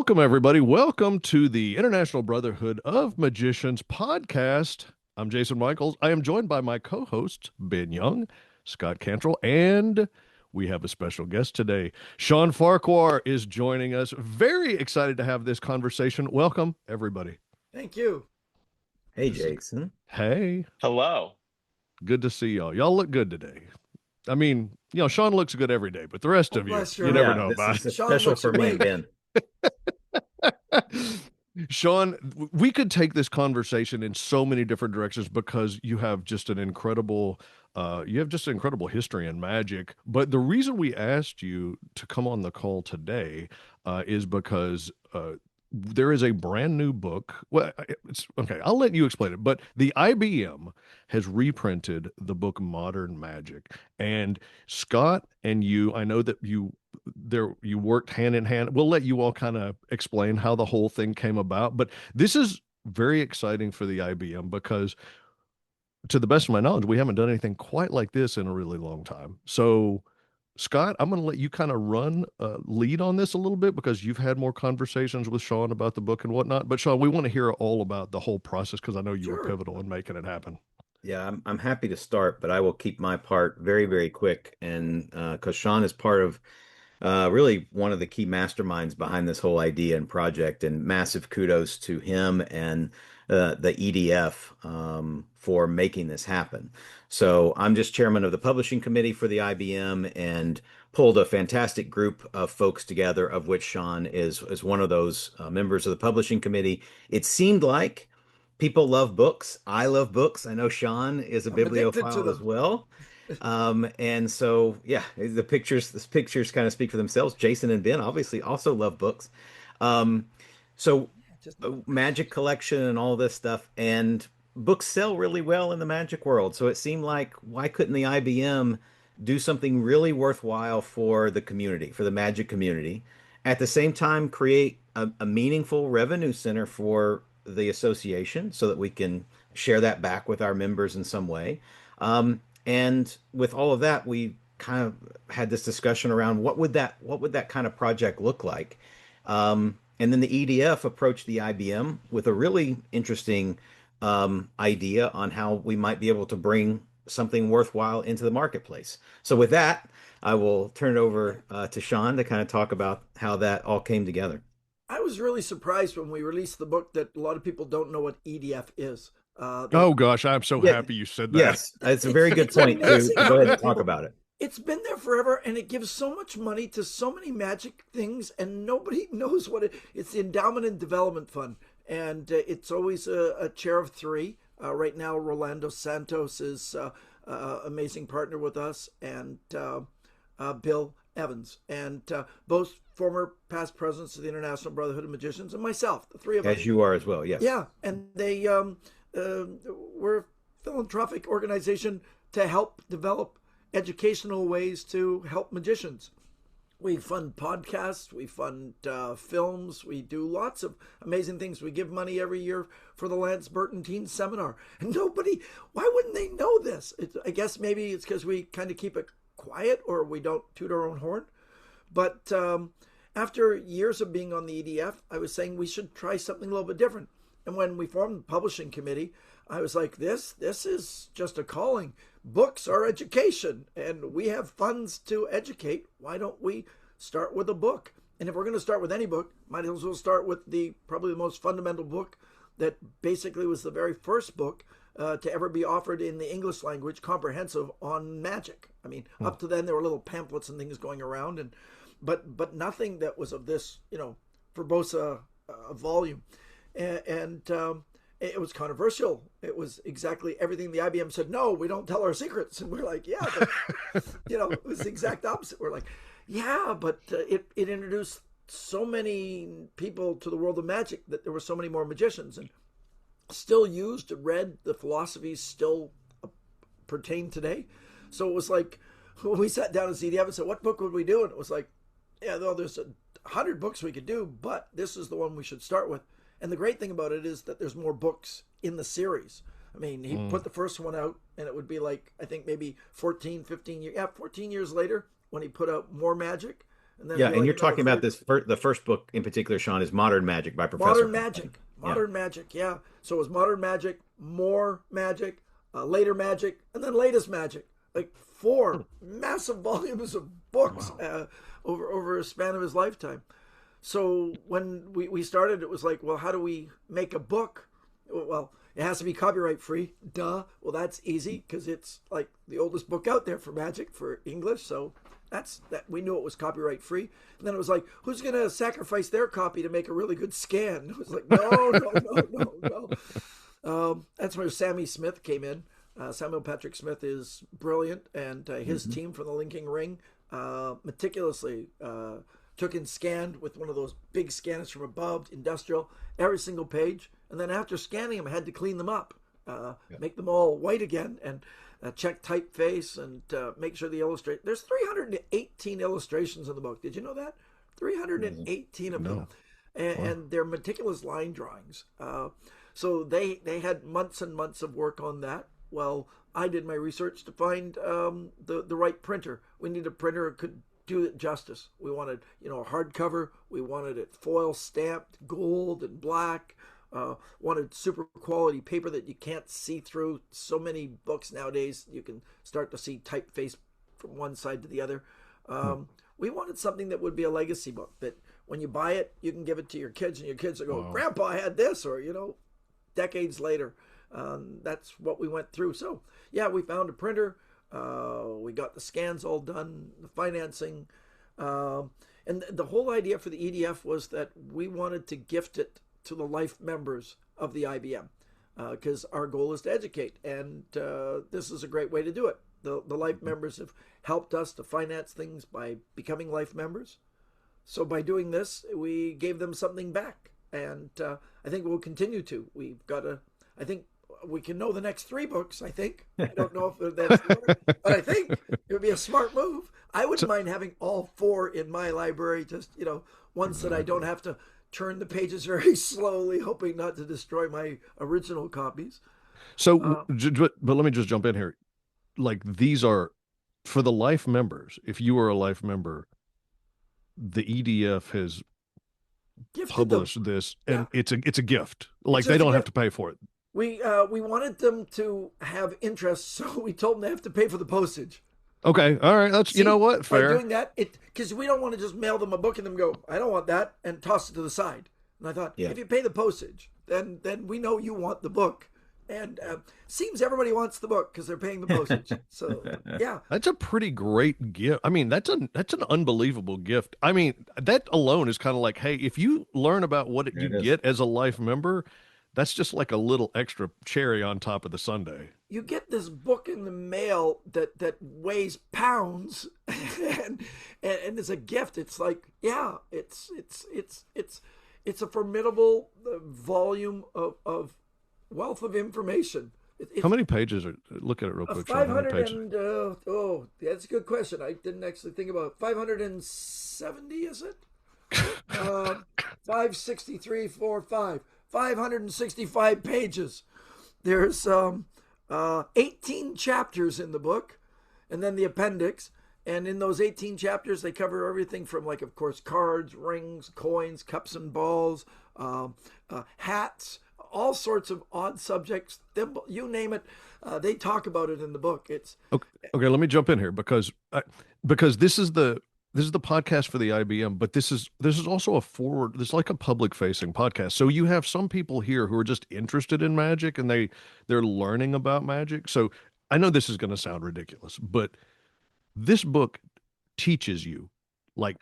Welcome, everybody. Welcome to the International Brotherhood of Magicians podcast. I'm Jason Michaels. I am joined by my co hosts, Ben Young, Scott Cantrell, and we have a special guest today. Shawn Farquhar is joining us. Very excited to have this conversation. Welcome, everybody. Thank you. Hey, Jason. Hey, Hello. good to see y'all. Y'all look good today. I mean, Shawn looks good every day, but the rest Oh, of you, bless you your never heart. know This about is Shawn special looks for me and awake. Ben. Shawn, we could take this conversation in so many different directions because you have just an incredible history in magic. But the reason we asked you to come on the call today is because there is a brand new book. Well, it's okay. I'll let you explain it. But the I.B.M. has reprinted the book Modern Magic, and Scott and you, I know that you worked hand in hand. We'll let you all kind of explain how the whole thing came about, but this is very exciting for the IBM because to the best of my knowledge, we haven't done anything quite like this in a really long time. So Scott, I'm going to let you kind of run lead on this a little bit because you've had more conversations with Shawn about the book and whatnot. But Shawn, we want to hear all about the whole process because I know you were Sure. pivotal in making it happen. Yeah, I'm happy to start, but I will keep my part very, very quick. And because Shawn is part of really one of the key masterminds behind this whole idea and project, and massive kudos to him and the E.D.F. For making this happen. So I'm just chairman of the publishing committee for the I.B.M. and pulled a fantastic group of folks together, of which Shawn is one of those members of the publishing committee. It seemed like people love books. I love books. I know Shawn is a I'm addicted to bibliophile as them. well. And so yeah, the pictures kind of speak for themselves. Jason and Ben obviously also love books. Um, so Just magic collection and all this stuff, and books sell really well in the magic world. So it seemed like why couldn't the IBM do something really worthwhile for the community, for the magic community, at the same time create a meaningful revenue center for the association so that we can share that back with our members in some way. And with all of that, we kind of had this discussion around what would that kind of project look like. And then the E.D.F. approached the I.B.M. with a really interesting idea on how we might be able to bring something worthwhile into the marketplace. So with that, I will turn it over to Shawn to kind of talk about how that all came together. I was really surprised when we released the book that a lot of people don't know what EDF is. That Oh gosh, I'm so Yeah, happy you said that. yes, it's a very good it's point to, amazing to how go ahead many and talk people. about it. It's been there forever, and it gives so much money to so many magic things, and nobody knows what it's the Endowment and Development Fund, and it's always a chair of three. Right now, Rolando Santos is amazing partner with us, and Bill Evans, and both former past presidents of the International Brotherhood of Magicians, and myself, the three of us. As you are as well, yes. Yeah, and they we're a philanthropic organization to help develop educational ways to help magicians. We fund podcasts, we fund films, we do lots of amazing things. We give money every year for the Lance Burton Teen Seminar. And nobody, why wouldn't they know this? I guess maybe it's because we kind of keep it quiet or we don't toot our own horn. But after years of being on the EDF, I was saying we should try something a little bit different. And when we formed the publishing committee, I was like, this is just a calling. Books are education, and we have funds to educate. Why don't we start with a book? And if we're going to start with any book, might as well start with probably the most fundamental book that basically was the very first book to ever be offered in the English language, comprehensive on magic. I mean, up to then there were little pamphlets and things going around, and but nothing that was of this, verbose volume, and it was controversial. It was exactly everything the IBM said. No, we don't tell our secrets, and we're like, yeah, but it was the exact opposite. We're like, yeah, but it introduced so many people to the world of magic that there were so many more magicians, and still used, read, the philosophies still pertain today. So it was like when we sat down as EDF and said, what book would we do? And it was like, yeah, well, there's 100 books we could do, but this is the one we should start with. And the great thing about it is that there's more books in the series. I mean, he put the first one out, and it would be like, I think maybe 14, 15 years. Yeah, 14 years later, when he put out More Magic, And then Yeah, do and like you're another talking about three. this the first book in particular, Sean, is Modern Magic by Professor Modern Farquhar. Magic. Yeah. Modern Magic, yeah. So it was Modern Magic, More Magic, Later Magic, and then Latest Magic. Like four massive volumes of books Wow. over a span of his lifetime. So when we started, it was like, well, how do we make a book? Well, it has to be copyright free. Duh. Well, that's easy because it's like the oldest book out there for magic for English. So that's that. We knew it was copyright free. And then it was like, who's going to sacrifice their copy to make a really good scan? It was like, no, no, no, no, no. That's where Sammy Smith came in. Samuel Patrick Smith is brilliant, and his Hmm. team from the Linking Ring meticulously took and scanned with one of those big scanners from above, industrial, every single page. And then after scanning them, I had to clean them up, Yeah. make them all white again, and check typeface and make sure the illustrate. There's 318 illustrations in the book. Did you know that? Amazing. 318 of them, No. Wow. and they're meticulous line drawings. So they had months and months of work on that. Well, I did my research to find the right printer. We needed a printer that could do it justice. We wanted, a hardcover. We wanted it foil stamped, gold and black. Wanted super quality paper that you can't see through. So many books nowadays, you can start to see typeface from one side to the other. Hmm. We wanted something that would be a legacy book that when you buy it, you can give it to your kids, and your kids will go, Wow. "Grandpa had this," or decades later. That's what we went through. So yeah, we found a printer. We got the scans all done, the financing, and the whole idea for the E.D.F was that we wanted to gift it to the life members of the I.B.M. Because our goal is to educate, and this is a great way to do it. The life members have helped us to finance things by becoming life members. So by doing this, we gave them something back, and I think we'll continue to. We've got to. I think we can know the next three books. I think. I don't know if that's the order, but I think it would be a smart move. I wouldn't So, mind having all four in my library. Just ones that I don't have to turn the pages very slowly, hoping not to destroy my original copies. so, Uh, but let me just jump in here. Like these are for the life members. If you are a life member, the EDF has Gifted them. published this, Yeah, and it's a gift. it's Like they just a don't have to gift. pay for it. We wanted them to have interest, so we told them they have to pay for the postage. Okay, all right. That's See, what, by fair. doing that, it because we don't want to just mail them a book and them go, I don't want that, and toss it to the side. And I thought, Yeah. if you pay the postage, then we know you want the book. And seems everybody wants the book because they're paying the postage. So yeah, That's a pretty great gift. I mean, that's an unbelievable gift. I mean, that alone is kind of like, hey, if you learn about what There you it is. get as a life member, that's just like a little extra cherry on top of the sundae. you get this book in the mail that weighs pounds, and and it's a gift. It's like yeah, it's a formidable volume of wealth of information. How It's many pages are, look at it real a quick, Sean. How many 500 pages? and oh, that's a good question. I didn't actually think about it. 570, is it? 563, 565 pages. There's 18 chapters in the book, and then the appendix. And in those 18 chapters, they cover everything from, like, of course, cards, rings, coins, cups and balls, hats, all sorts of odd subjects, thimble, you name it. They talk about it in the book. It's Okay, okay, let me jump in here because this is the podcast for the IBM, but this is also a forward. This is like a public facing podcast. So you have some people here who are just interested in magic and they're learning about magic. So I know this is going to sound ridiculous, but this book teaches you like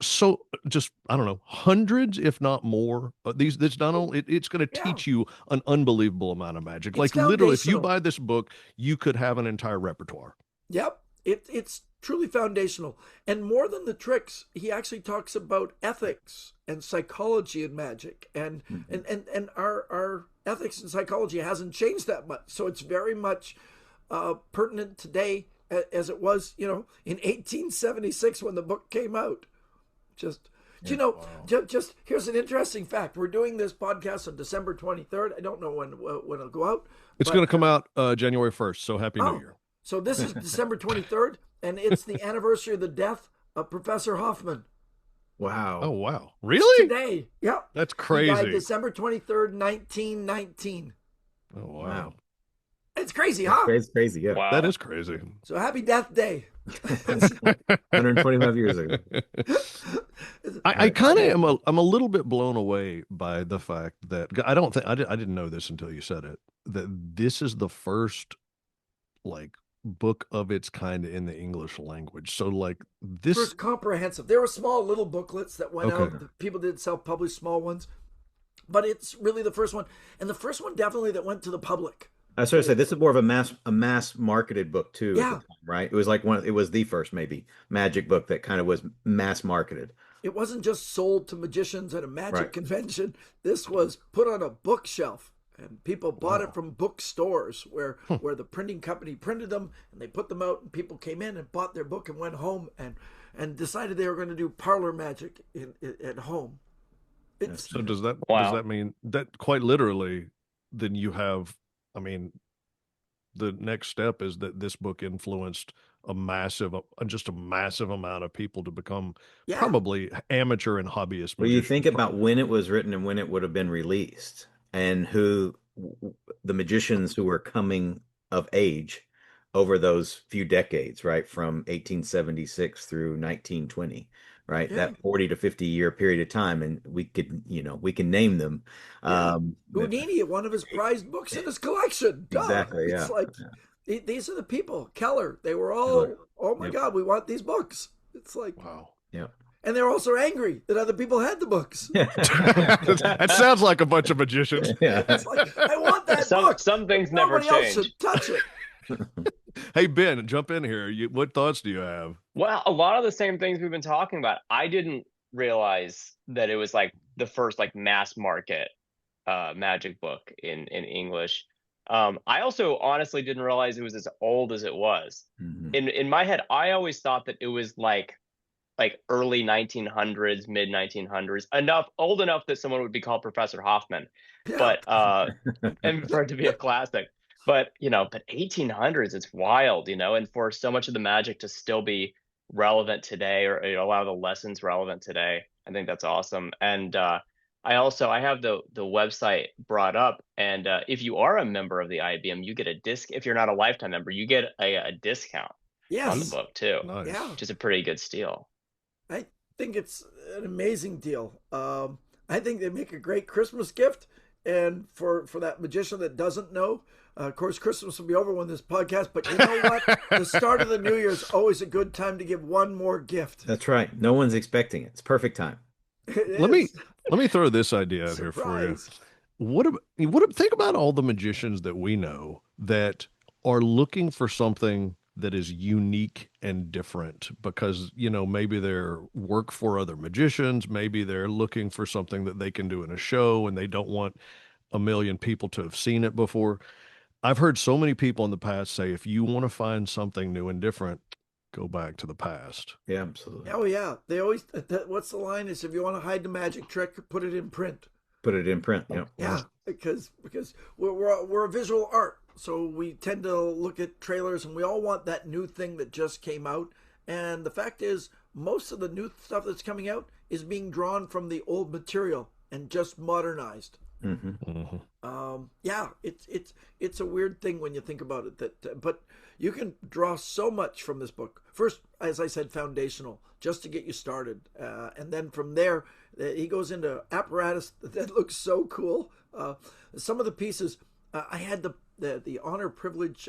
so just I don't know hundreds if not more these that's not only it's going to yeah, teach you an unbelievable amount of magic. it's Like literally, if you foundational. buy this book, you could have an entire repertoire. Yep. It's truly foundational. And more than the tricks, he actually talks about ethics and psychology in magic. And Mhm. and our ethics and psychology hasn't changed that much. So it's very much pertinent today as it was, in 1876 when the book came out. Just Yeah. Wow. just here's an interesting fact. We're doing this podcast on December 23rd. I don't know when it'll go out, It's going but to come out January 1st, so happy New oh, Year. so this is December 23rd, and it's the anniversary of the death Professor Hoffman. Oh Wow. wow. It's Really? today. Yep. That's He died crazy. December 23rd, 1919. Oh Wow. wow. It's crazy, That's huh? crazy, crazy, yeah. That Wow. is crazy. So happy Death Day. 125 years ago. I Right. kind of am I'm a little bit blown away by the fact that I don't think I didn't know this until you said it, that this is the first like book of its kind in the English language. So like this First comprehensive. There were small little booklets that went okay. out. People did self-publish small ones, but it's really the first one, and the first one definitely that went to the public. I was sort of say this is more of a mass marketed book too at the Yeah, time, right? It was like it was the first maybe magic book that kind of was mass marketed. it wasn't just sold to magicians at a magic Right. convention. This was put on a bookshelf, and people bought it Wow. from bookstores where Huh. where the printing company printed them, and they put them out, and people came in and bought their book and went home and decided they were going to do parlor magic at home. It's So does Wow. that mean that quite literally then you have I mean the next step is that this book influenced just a massive amount of people to become yeah, probably amateur and hobbyist Well, you think magicians. about when it was written and when it would have been released, and who the magicians who were coming of age over those few decades, right? From 1876 through 1920, right? yeah, That 40 to 50 year period of time, and we can name them. yeah. But Houdini, one of his prized books in his collection. Duh. exactly, It's yeah. like these are the people. Keller. They were Killer. all, oh my Yep. God, we want these books. It's like, Wow. Yep. and they're also angry that other people had the books. That sounds like a bunch of magicians. Yeah. It's like, I want that Some book, some but things never nobody else change. should touch it. Hey Ben, jump in here. What thoughts do you have? Well, a lot of the same things we've been talking about. I didn't realize that it was like the first like mass market magic book in English. I also honestly didn't realize it was as old as it was. Mhm. In my head, I always thought that it was like early 1900s, mid 1900s, old enough that someone would be called Professor Hoffman, Yeah. but and for it to be a classic. But 1800s, it's wild, and for so much of the magic to still be relevant today, or a lot of the lessons relevant today, I think that's awesome. And I have the website brought up, and if you are a member of the IBM, you get a disc. If you're not a lifetime member, you get a discount on the Yes. book too, Nice. Yeah. which is a pretty good steal. I think it's an amazing deal. I think they make a great Christmas gift. And for that magician that doesn't know, of course, Christmas will be over when this podcast. But you know what? The start of the new year is always a good time to give one more gift. That's right. No one's expecting it. It's perfect time. It Let me is. let me throw this idea out here for you. Surprise. Think about all the magicians that we know that are looking for something that is unique and different because, maybe they're work for other magicians, maybe they're looking for something that they can do in a show and they don't want a million people to have seen it before. I've heard so many people in the past say, if you want to find something new and different, go back to the past. Yeah, absolutely. Oh yeah, they always. What's the line? Is if you want to hide the magic trick, put it in print. Put it in print. Yeah. Yeah, because we're a visual art, so we tend to look at trailers and we all want that new thing that just came out. And the fact is, most of the new stuff that's coming out is being drawn from the old material and just modernized. Hmm. Mhm. Yeah, it's a weird thing when you think about it. But you can draw so much from this book. First, as I said, foundational, just to get you started, and then from there, he goes into apparatus that looks so cool. Some of the pieces, I had the honor privilege.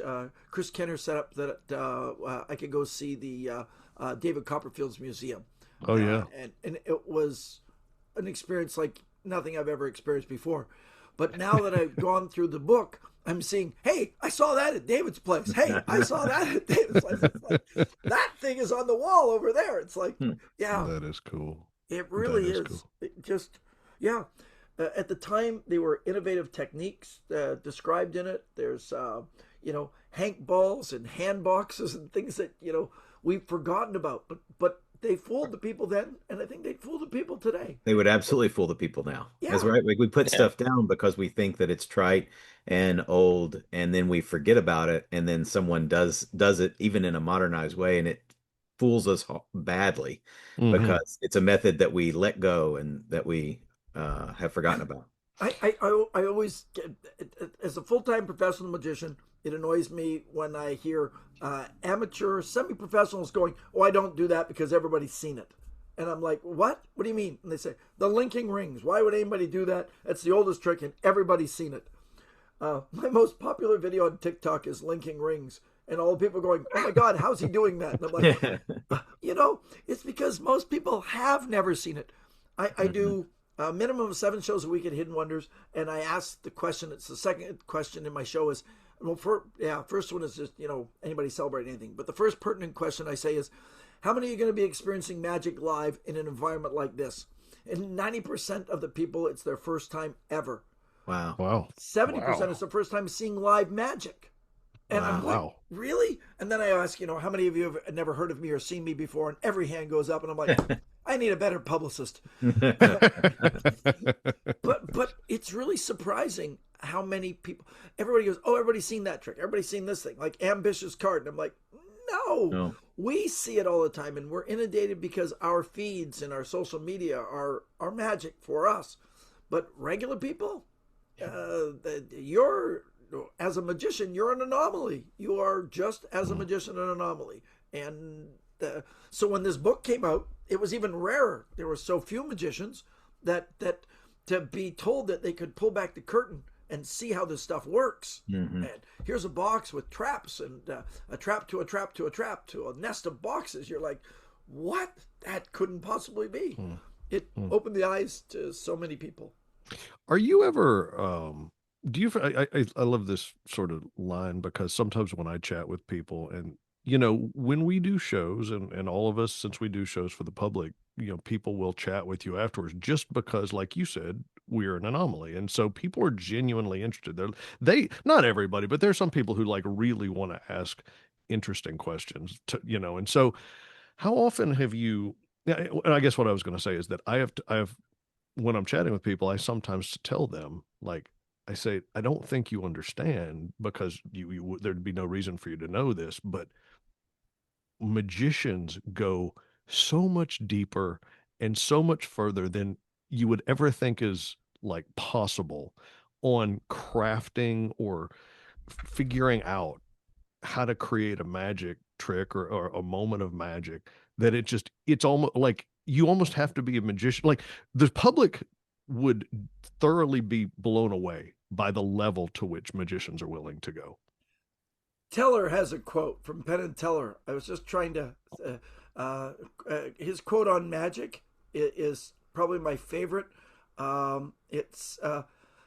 Chris Kenner set up that I could go see the David Copperfield's museum. Oh yeah. And it was an experience like nothing I've ever experienced before. But now that I've gone through the book, I'm seeing, hey, I saw that at David's place. Hey, I saw that at David's place. It's like, that thing is on the wall over there. It's like, yeah, That is cool. it really That is is. cool. It just, yeah. At the time, they were innovative techniques described in it. There's, hank balls and hand boxes and things that, we've forgotten about. But they fooled the people then, and I think they fool the people today. They would absolutely fool the people now. That's Yeah. right. We put Yeah. stuff down because we think that it's trite and old, and then we forget about it, and then someone does it even in a modernized way, and fools us badly Hmm. because it's a method that we let go and that we have forgotten about. I always get, as a full-time professional magician, it annoys me when I hear amateur semi-professionals going, "Oh, I don't do that because everybody's seen it." And I'm like, "What? What do you mean?" And they say, "The linking rings. Why would anybody do that? It's the oldest trick and everybody's seen it." My most popular video on TikTok is linking rings, and all the people going, "Oh my God, how's he doing that?" And I'm like, it's because most people have never seen it. I Mhm. do a minimum of 7 shows a week at Hidden Wonders, and I ask the question. It's the second question in my show is, well, first one is just anybody celebrate anything, but the first pertinent question I say is, how many are going to be experiencing magic live in an environment like this? And 90% of the people, it's their first time ever. Wow. Wow. 70% is Wow. the first time seeing live magic. And I'm Wow. like, Wow. really? And then I ask, how many of you have never heard of me or seen me before? And every hand goes up, and I'm like, I need a better publicist. But it's really surprising how many people. Everybody goes, oh, everybody's seen that trick. Everybody's seen this thing, like ambitious card. And I'm like, no, No. we see it all the time, and we're inundated because our feeds and our social media are magic for us. But regular people, you're as a magician, you're an anomaly. You are just as a Mm. magician an anomaly. And so when this book came out, it was even rarer. There were so few magicians that to be told that they could pull back the curtain and see how this stuff works. Hmm. And here's a box with traps and a trap to a trap to a trap to a nest of boxes. You're like, what? That couldn't possibly be. Mm. It Mm. opened the eyes to so many people. Are you ever do you I love this sort of line because sometimes when I chat with people and when we do shows and all of us since we do shows for the public, people will chat with you afterwards just because like you said, we're an anomaly. And so people are genuinely interested. They not everybody, but there's some people who like really want to ask interesting questions and so how often have you yeah, and I guess what I was going to say is that I have when I'm chatting with people, I sometimes tell them, like, I say, I don't think you understand because there'd be no reason for you to know this, but magicians go so much deeper and so much further than you would ever think is like possible on crafting or figuring out how to create a magic trick or a moment of magic that it's almost like you almost have to be a magician. Like the public would thoroughly be blown away by the level to which magicians are willing to go. Teller has a quote from Penn and Teller. I was just trying to. Uh, his quote on magic is probably my favorite. It's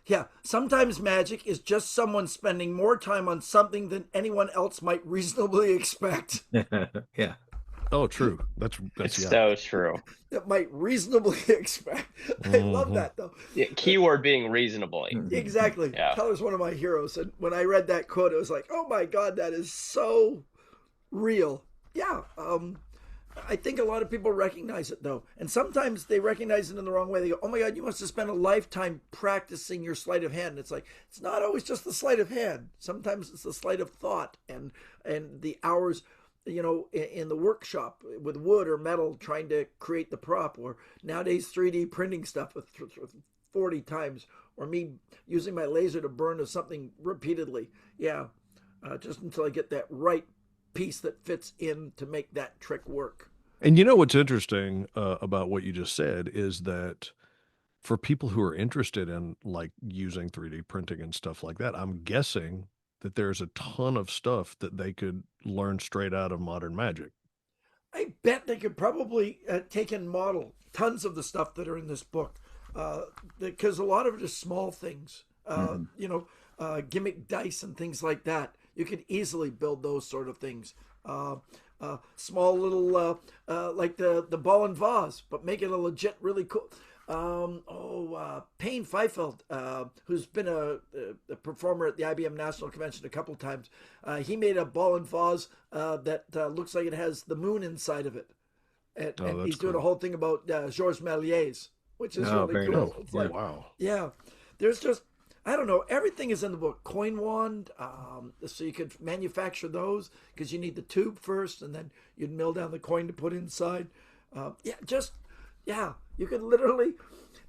yeah. Sometimes magic is just someone spending more time on something than anyone else might reasonably expect. Yeah. Oh, true. That's It's yeah. so true. That might reasonably expect. I love Hmm. that though. Yeah, keyword being reasonably. Exactly. Yeah. Teller's one of my heroes, and when I read that quote, it was like, oh my god, that is so real. Yeah. I think a lot of people recognize it though, and sometimes they recognize it in the wrong way. They go, "Oh my God, you must have spent a lifetime practicing your sleight of hand." And it's like it's not always just the sleight of hand. Sometimes it's the sleight of thought and the hours, in the workshop with wood or metal trying to create the prop, or nowadays 3D printing stuff with 40 times, or me using my laser to burn something repeatedly. Yeah, just until I get that right piece that fits in to make that trick work. And you know what's interesting about what you just said is that for people who are interested in like using 3D printing and stuff like that, I'm guessing that there's a ton of stuff that they could learn straight out of modern magic. I bet they could probably take and model tons of the stuff that are in this book, because a lot of it is small things, Hmm. gimmick dice and things like that. You could easily build those sort of things. Small little, like the ball and vase, but make it a legit, really cool. Payne Feifeld, who's been a performer at the I.B.M. National Convention a couple times, he made a ball and vase that looks like it has the moon inside of it. Oh, And that's he's doing a cool. whole thing about Georges Méliès, which is Oh, really very cool. nice. Oh, It's Yeah. like, wow. yeah, there's just I don't know. Everything is in the book. Coin wand, so you could manufacture those because you need the tube first, and then you'd mill down the coin to put inside. Yeah, you could literally.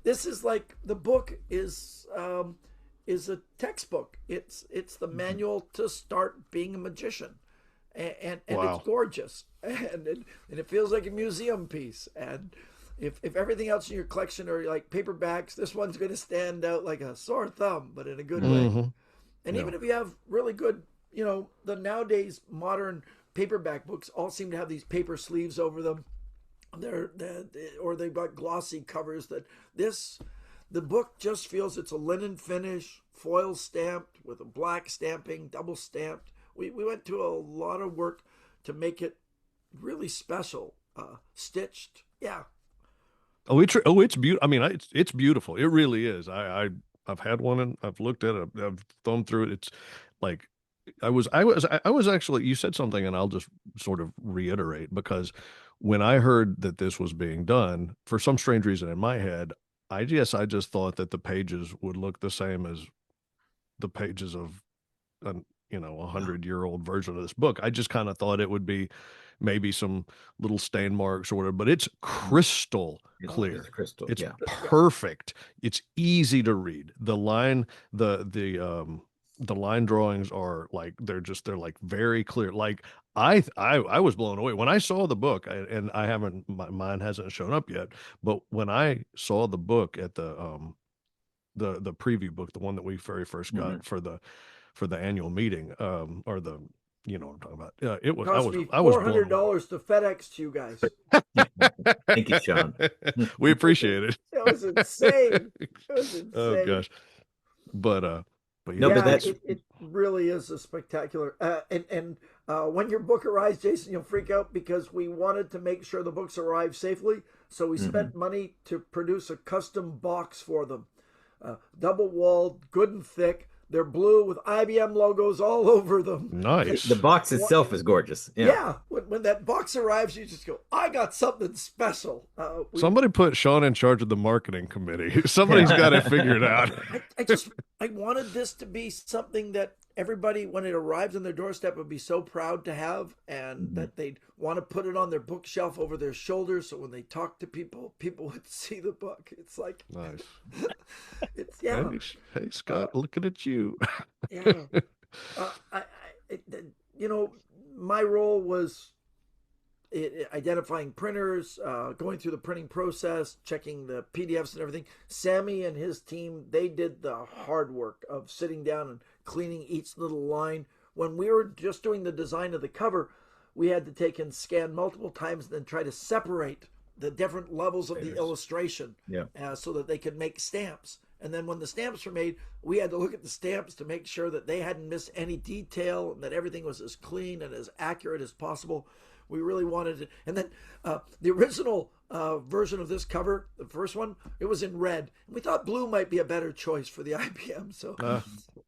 This is like the book is a textbook. It's the manual to start being a magician, and it's Wow. gorgeous, and it feels like a museum piece. And if everything else in your collection are like paperbacks, this one's going to stand out like a sore thumb, but in a good way. Hmm. And Yeah. even if you have really good, the nowadays modern paperback books all seem to have these paper sleeves over them. Or they've got glossy covers. The book just feels it's a linen finish, foil stamped with a black stamping, double stamped. We went to a lot of work to make it really special, stitched. Yeah. It's beautiful. I mean, it's beautiful. It really is. I've had one and I've looked at it. I've thumbed through it. It's like I was actually, you said something and I'll just sort of reiterate because when I heard that this was being done, for some strange reason in my head, I just thought that the pages would look the same as the pages of an 100-year-old version of this book. I just kind of thought it would be maybe some little stain marks or whatever, but it's crystal It's clear. crystal. It's Yeah. perfect. It's easy to read. The line drawings are like they're like very clear. Like I was blown away when I saw the book, and I haven't mine hasn't shown up yet, but when I saw the book at the preview book, the one that we very first Mhm. got for the annual meeting, or the what I'm talking about. It was Cost me I was four blown hundred away. dollars to FedEx to you guys. Thank you, Shawn. We appreciate it. That was insane. It was Oh insane. gosh. But No, yeah, but Yeah, it's that's it really is a spectacular. And when your book arrives, Jason, you'll freak out because we wanted to make sure the books arrive safely. So we mhm. spent money to produce a custom box for them, double walled, good and thick. They're blue with IBM logos all over them. The nice. box What? itself is gorgeous. Yeah. Yeah, when that box arrives, you just go, "I got something special." We Somebody put Shawn in charge of the marketing committee. Somebody's got to figure it out. I wanted this to be something that everybody, when it arrived on their doorstep, would be so proud to have, and Mhm. that they'd want to put it on their bookshelf over their shoulders, so when they talk to people, people would see the book. It's like, Nice. it's Hey, hey uh, Scott, looking at you. yeah. I it, you know, my role was identifying printers, going through the printing process, checking the PDFs and everything. Sammy and his team, they did the hard work of sitting down and cleaning each little line. When we were just doing the design of the cover, we had to take and scan multiple times and then try to separate the different levels of the Layers. illustration, Yeah. so that they could make stamps. And then when the stamps were made, we had to look at the stamps to make sure that they hadn't missed any detail and that everything was as clean and as accurate as possible. We really wanted it. And then the original version of this cover, the first one, it was in red. We thought blue might be a better choice for the I.B.M. So,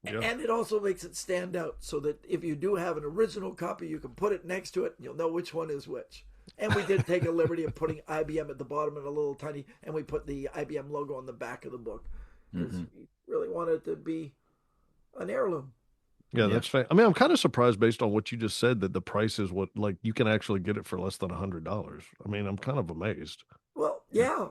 Yeah. and it also makes it stand out so that if you do have an original copy, you can put it next to it and you'll know which one is which. And we did take a liberty of putting I.B.M. at the bottom and a little tiny, and we put the I.B.M. logo on the back of the book because Hmm. we really wanted it to be an heirloom. Yeah, Yeah. that's fine. I mean, I'm kind of surprised based on what you just said that the price is what like you can actually get it for less than $100. I mean, I'm kind of amazed. Well, yeah,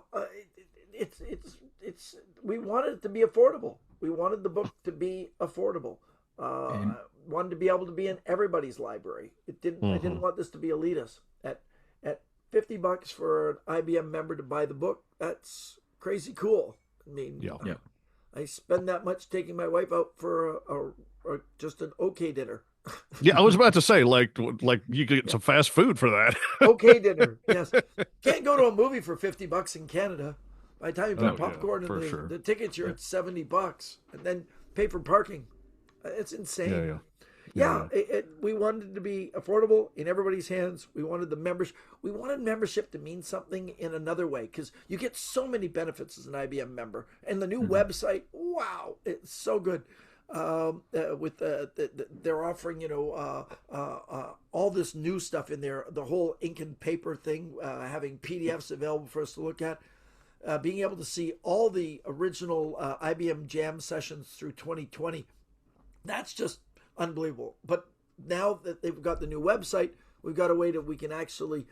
it's we wanted it to be affordable. We wanted the book to be affordable. And Wanted to be able to be in everybody's library. It didn't. I didn't Hmm. want this to be elitist. At $50 for an I.B.M. member to buy the book, that's crazy cool. I mean, Yeah. yeah. I spend that much taking my wife out for just an okay dinner. Yeah, I was about to say like you could get Yeah. some fast food for that. Okay dinner. Yes. Can't go to a movie for $50 in Canada. By the time you Oh put yeah, popcorn and for sure. the tickets, you're Yeah. at $70 and then pay for parking. It's Yeah, insane. yeah. Yeah, we wanted it to be affordable in everybody's hands. We wanted the members. We wanted membership to mean something in another way because you get so many benefits as an I.B.M. member. And the new Mhm. website, wow, it's so good. With they're offering all this new stuff in there. The whole ink and paper thing, having PDFs available for us to look at. being able to see all the original IBM Jam sessions through 2020, that's just unbelievable. But now that they've got the new website, we've got a way that we can actually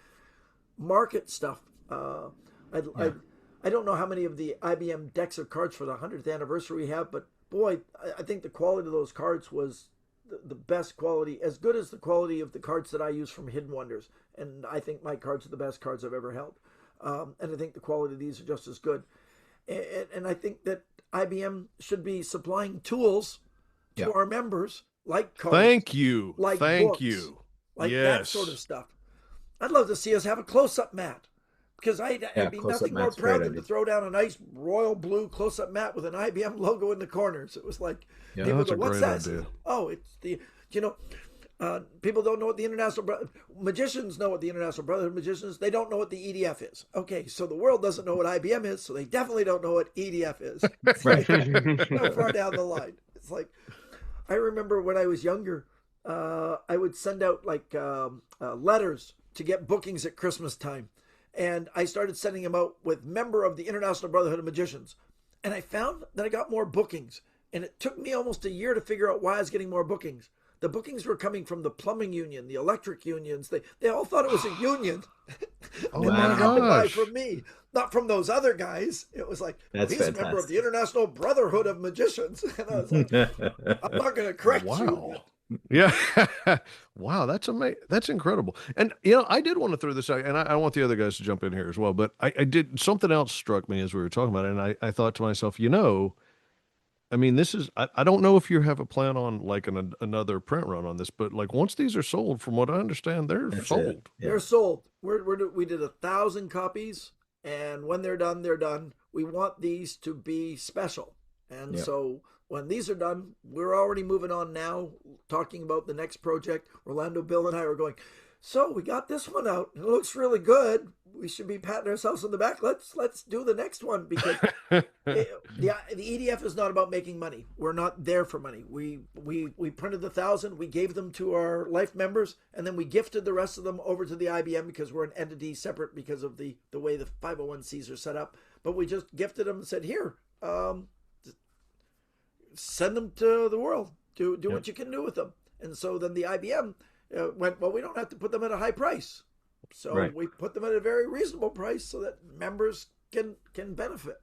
market stuff. I don't know how many of the IBM decks of cards for the 100th anniversary we have, but boy, I think the quality of those cards was the best quality, as good as the quality of the cards that I use from Hidden Wonders. And I think my cards are the best cards I've ever held. And I think the quality of these are just as good. And I think that IBM should be supplying tools to Yeah. our members, like cards, Thank you. like Thank books, you. like that sort of Yes. stuff. I'd love to see us have a close-up mat, because Yeah, I'd be close-up nothing more mat's a great proud than to idea. throw down a nice royal blue close-up mat with an IBM logo in the corners. It was like, Yeah. people That's go, a "What's great that?" idea. Oh, it's the, you know, people don't know what the Magicians know what the International Brotherhood of Magicians. They don't know what the E.D.F is. Okay, so the world doesn't know what IBM is, so they definitely don't know what E.D.F is. It's Right. like, so far down the line. It's like, I remember when I was younger, I would send out like letters to get bookings at Christmas time. And I started sending them out with member of the International Brotherhood of Magicians. And I found that I got more bookings. And it took me almost a year to figure out why I was getting more bookings. The bookings were coming from the plumbing union, the electric unions. They all thought it was a union. Oh And they my had to buy gosh. from me, not from those other guys. It was like, well, That's he's a member of the fantastic. International Brotherhood of Magicians. And I was like, I'm not going to correct you. Wow. Yeah. Wow, that's amazing. That's incredible. And I did want to throw this out, and I want the other guys to jump in here as well. But I did something else struck me as we were talking about it, and I thought to myself, I mean, this is I don't know if you have a plan on like another print run on this, but like once these are sold, from what I understand, they're That's it. sold. Yeah. They're sold. We did 1,000 copies, and when they're done, they're done. We want these to be special, and Yeah. so when these are done, we're already moving on now, talking about the next project. Orlando, Bill, and I are going. So we got this one out. It looks really good. We should be patting ourselves on the back. Let's do the next one, because the E.D.F is not about making money. We're not there for money. We printed the 1,000. We gave them to our life members, and then we gifted the rest of them over to the I.B.M because we're an entity separate because of the way the 501(c)s are set up. But we just gifted them and said, here, send them to the world. Do Yep. what you can do with them. And so then the I.B.M went, well, we don't have to put them at a high price. So Right. we put them at a very reasonable price so that members can benefit.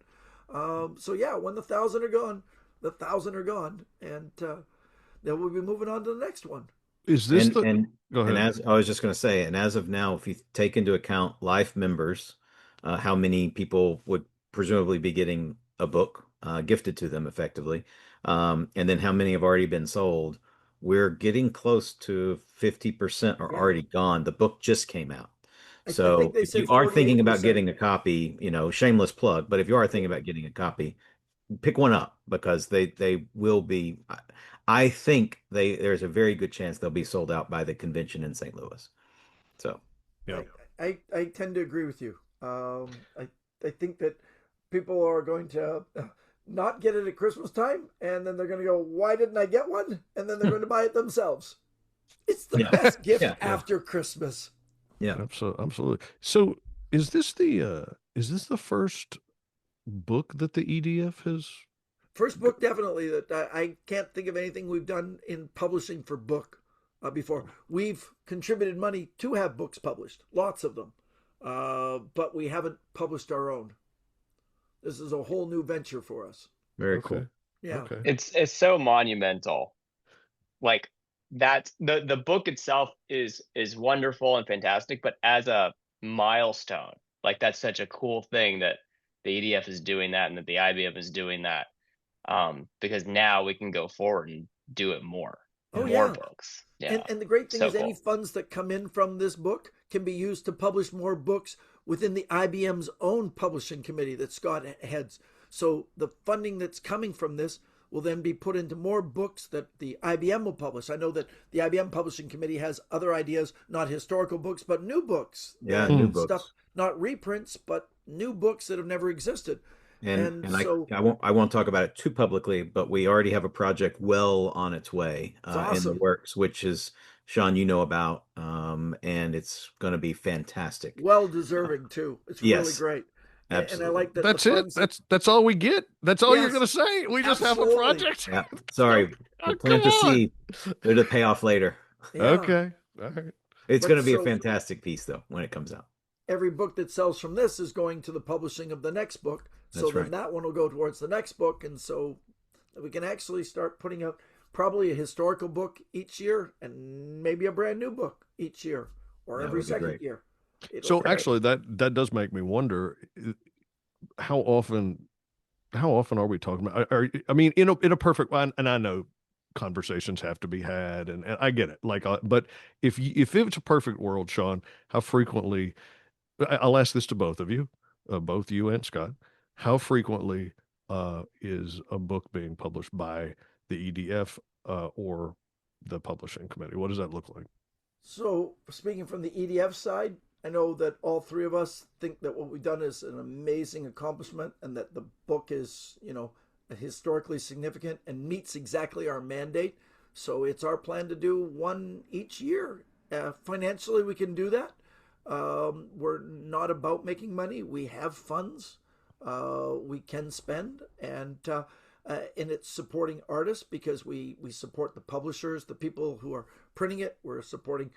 So yeah, when the 1,000 are gone, the 1,000 are gone, and then we'll be moving on to the next one. Is this And the and Go and ahead. as I was just going to say, and as of now, if you take into account life members, how many people would presumably be getting a book gifted to them effectively, and then how many have already been sold, we're getting close to 50% are Yeah, already gone. The book just came out. I think So they if say you are thinking about 48%. getting a copy, shameless plug, but if you are Yeah. thinking about getting a copy, pick one up because they will be. I think there's a very good chance they'll be sold out by the convention in St. Louis. So Yeah. I tend to agree with you. I think that people are going to not get it at Christmas time, and then they're going to go, "Why didn't I get one?" And then they're going to buy it themselves. It's the yeah, best gift yeah, after Christmas. yeah. Absolutely. Absolutely. So is this the first book that the EDF has? First book, definitely. That I can't think of anything we've done in publishing for book before. We've contributed money to have books published, lots of them, but we haven't published our own. This is a whole new venture for us. Very Okay. cool. Yeah. Okay. It's so monumental. Like that the book itself is wonderful and fantastic, but as a milestone, like that's such a cool thing that the EDF is doing that and that the IBM is doing that. Because now we can go forward and do it Oh Yeah. more yeah. books. Yeah, And the great thing so is, any cool. funds that come in from this book can be used to publish more books within the IBM's own publishing committee that Scott heads. So the funding that's coming from this will then be put into more books that the IBM will publish. I know that the IBM publishing committee has other ideas, not historical books, but new books, Yeah, and new Hmm. stuff, books. not reprints, but new books that have never existed. And And and so I won't talk about it too publicly, but we already have a project well on its way it's in the awesome. works, which is Sean, about, and it's going to be fantastic. Well Uh, deserving too. It's really yes, great. And I like that the That's it. funds. That's all we get. That's all you're Yes, gonna say. We just have a absolutely. project. Yeah. Oh, Sorry. oh, come Plant the on. seed. There's a payoff later. Yeah. Okay. All right. It's going But to be a so fantastic piece, though, when it comes out. every book that sells from this is going to the publishing of the next book. So That's then right. that one will go towards the next book. And so we can actually start putting out probably a historical book each year and maybe a brand new book each year or That every would be second great. year. So It'll, actually, that does make me wonder how often are we talking about? I mean, in a perfect and I know conversations have to be had, and I get it. Like, but if it's a perfect world, Shawn, how frequently? I'll ask this to both of you, both you and Scott. How frequently is a book being published by the E.D.F. Or the publishing committee? What does that look like? So, speaking from the E.D.F side, I know that all three of us think that what we've done is an amazing accomplishment and that the book is, historically significant and meets exactly our mandate. So, it's our plan to do one each year. Financially, we can do that. We're not about making money. We have funds we can spend, and it's supporting artists because we support the publishers, the people who are printing it. We're supporting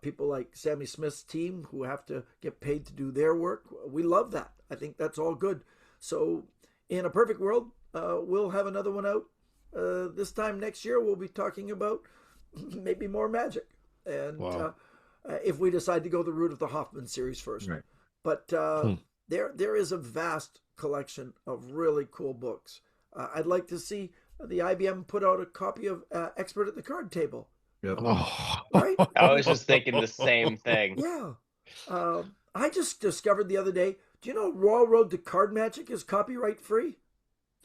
people like Sammy Smith's team who have to get paid to do their work. We love that. I think that's all good. So, in a perfect world, we'll have another one out. This time next year, we'll be talking about maybe more magic. And Wow. if we decide to go the route of the Hoffman series first. Right. But Hmm. there is a vast collection of really cool books. I'd like to see the IBM put out a copy of Expert at the Card Table, Yep. Oh. right? I was just thinking the same thing. Yeah. I just discovered the other day. Do you know Royal Road to Card Magic is copyright free?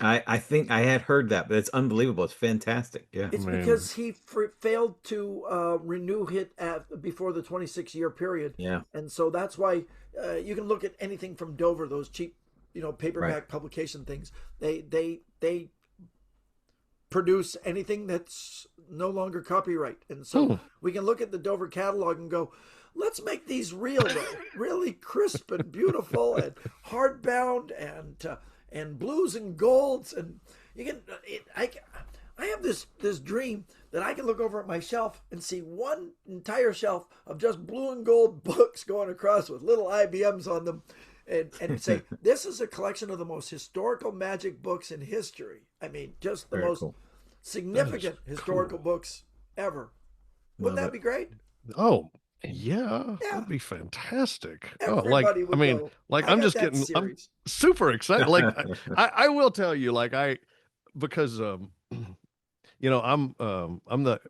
I think I had heard that, but it's unbelievable. It's fantastic. Yeah. It's Man. because he failed to renew it before the 26-year period, Yeah. and so that's why you can look at anything from Dover, those cheap, paperback Right. publication things. They produce anything that's no longer copyright, and so Hmm. we can look at the Dover catalog and go, let's make these real, though, really crisp and beautiful and hardbound and blues and golds, and you can. I have this dream that I can look over at my shelf and see one entire shelf of just blue and gold books going across with little I.B.Ms on them, and say this is a collection of the most historical magic books in history. I mean, just the Very most cool. significant That is historical cool. books ever. Wouldn't Love that it. be great? Oh, yeah, Yeah, that'd be fantastic. Oh, everybody would go. I I'm got just that I'm series. super excited. Like, I will tell you, like, because, I'm the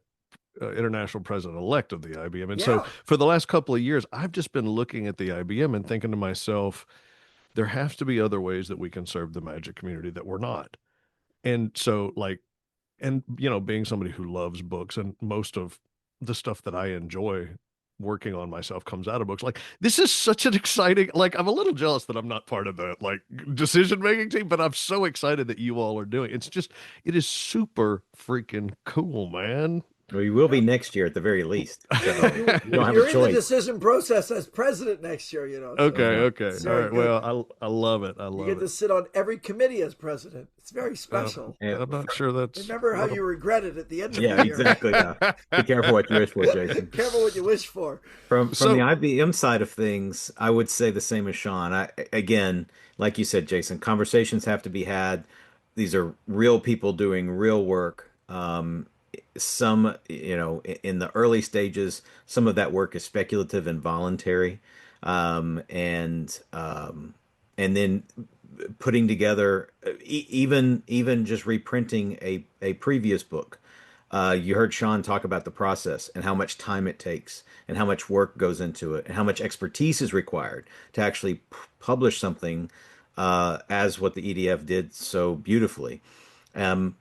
international president elect of the IBM. And so Yeah, for the last couple of years, I've just been looking at the IBM and thinking to myself, there has to be other ways that we can serve the magic community that we're not. And so, like, and being somebody who loves books, and most of the stuff that I enjoy working on myself comes out of books. Like, this is such an exciting, like, I'm a little jealous that I'm not part of the like decision making team, but I'm so excited that you all are doing it is super freaking cool, man. Well, you will be yeah. next year at the very least. So You you don't have a you're in the choice. decision process as president next year. So Okay, Yeah. okay. it's All very right. good. Well, I love it. I You love get it. to sit on every committee as president. It's very Uh, special. And I'm not sure that's Remember how what you regret it at the end of the yeah, year. exactly. Yeah. Be careful what you wish for, Jason. Careful what you wish for. From the So, IBM side of things, I would say the same as Sean. Again, like you said, Jason, conversations have to be had. These are real people doing real work. Some, in the early stages, some of that work is speculative and voluntary, um, and um, and then putting together, even just reprinting a previous book. You heard Sean talk about the process and how much time it takes and how much work goes into it and how much expertise is required to actually publish something as what the EDF did so beautifully. Um,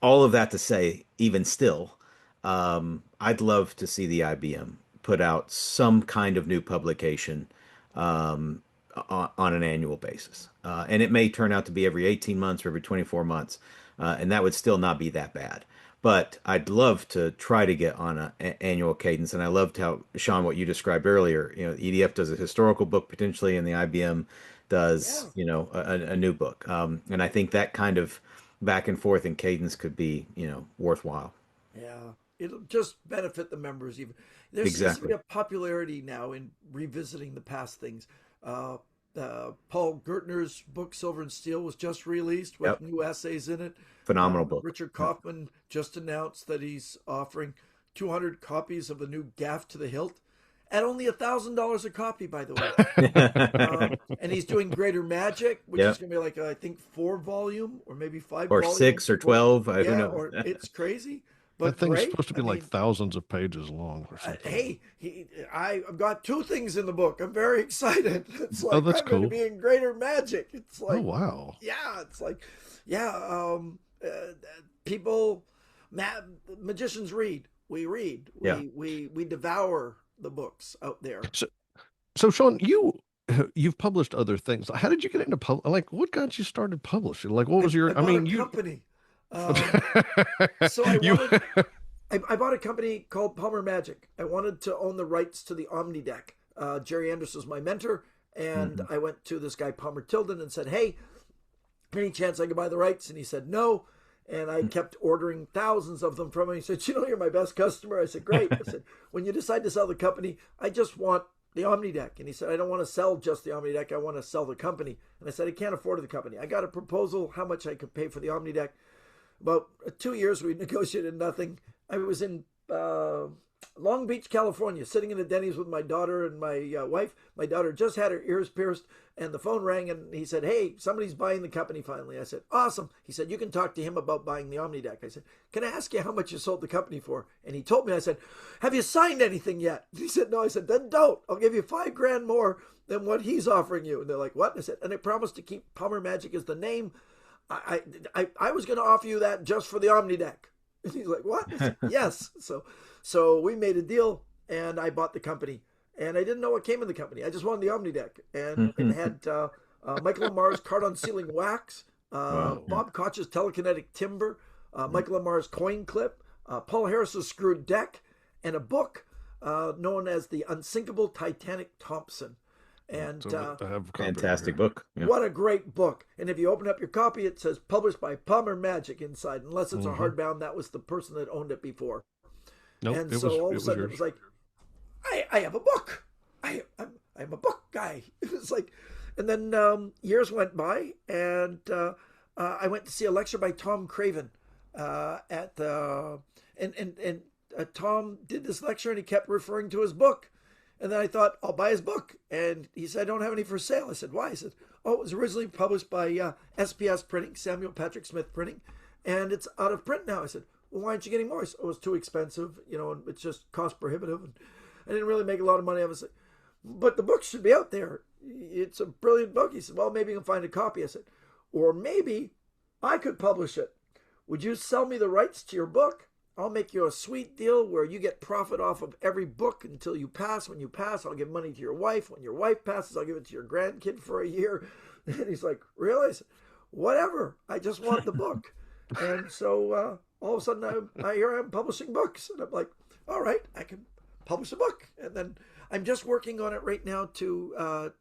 all of that to say, even still, I'd love to see the IBM put out some kind of new publication um, on an annual basis. And it may turn out to be every 18 months or every 24 months, and that would still not be that bad. But I'd love to try to get on an annual cadence. And I loved how, Sean, what you described earlier, EDF does a historical book potentially, and the IBM does, Yeah. a new book. And I think that kind of back and forth in cadence could be, worthwhile. Yeah, it'll just benefit the members even. There seems to be Exactly. a popularity now in revisiting the past things. Uh, Paul Gertner's book Silver and Steel was just released with Yep. new essays in it. Phenomenal book. Richard Yep. Kaufman just announced that he's offering 200 copies of the new Gaff to the Hilt at only $1,000 a copy, by the way. And he's doing Greater Magic, which is Yep. going to be like I think 4 volume or maybe five Or volume six or book. 12, who Yeah, knows? or it's crazy, That but thing's great. supposed to I be like mean, thousands of pages long or something. hey, I've got two things in the book. I'm very excited. It's Oh, like that's I'm going to cool. be in Greater Magic. It's Oh, like, wow. yeah, it's like, yeah. People, ma- magicians read. We read. Yeah. We devour the books out there. So, so Sean, you've published other things. How did you get into like what got you started publishing? Like what was I your I bought a mean, you company. So I you wanted. I bought a company called Palmer Magic. I wanted to own the rights to the Omni deck. Jerry Anderson was my mentor, and Mhm. I went to this guy Palmer Tilden and said, "Hey, any chance I could buy the rights?" And he said no. And I kept ordering thousands of them from him. He said, "You know, you're my best customer." I said, "Great." I said, "When you decide to sell the company, I just want the Omni deck." And he said, "I don't want to sell just the Omni deck. I want to sell the company." And I said, "I can't afford the company. I got a proposal how much I could pay for the Omni deck." About 2 years, we negotiated nothing. I was in Long Beach, California, sitting in a Denny's with my daughter and my wife. My daughter just had her ears pierced, and the phone rang, and he said, "Hey, somebody's buying the company finally." I said, "Awesome." He said, "You can talk to him about buying the Omni deck." I said, "Can I ask you how much you sold the company for?" And he told me. I said, "Have you signed anything yet?" He said, "No." I said, "Then don't. I'll give you $5,000 more than what he's offering you." And they're like, "What?" And I said, "And I promised to keep Palmer Magic as the name. I was going to offer you that just for the Omni deck." And he's like, "What?" I said, "Yes." So we made a deal, and I bought the company. And I didn't know what came in the company. I just wanted the Omni deck, and it had Michael Lamar's card on sealing wax, Wow. Bob Koch's telekinetic timber, Michael Lamar's coin clip, Paul Harris's screwed deck, and a book known as the Unsinkable Titanic Thompson. And So I have a copy right Fantastic here. book. Yeah. what a great book. And if you open up your copy, it says published by Palmer Magic inside, unless it's a Hmm. hardbound. That was the person that owned it before. Nope, And so all of a it was sudden it yours. was like, I have a book. I'm a book guy. It was like, and then years went by, and I went to see a lecture by Tom Craven at and Tom did this lecture, and he kept referring to his book. And then I thought, I'll buy his book. And he said, "I don't have any for sale." I said, "Why?" He said, "Oh, it was originally published by SPS Printing, Samuel Patrick Smith Printing, and it's out of print now." I said, "Well, why aren't you getting more?" He said, "Oh, it's too expensive, and it's just cost prohibitive. And I didn't really make a lot of money." I was like, "But the book should be out there. It's a brilliant book." He said, "Well, maybe you can find a copy." I said, "Or maybe I could publish it. Would you sell me the rights to your book? I'll make you a sweet deal where you get profit off of every book until you pass. When you pass, I'll give money to your wife. When your wife passes, I'll give it to your grandkid for a year." And he's like, "Really?" I said, "Whatever. I just want the book." And so all of a sudden, here I am publishing books. And I'm like, "All right, I can publish a book." And then I'm just working on it right now to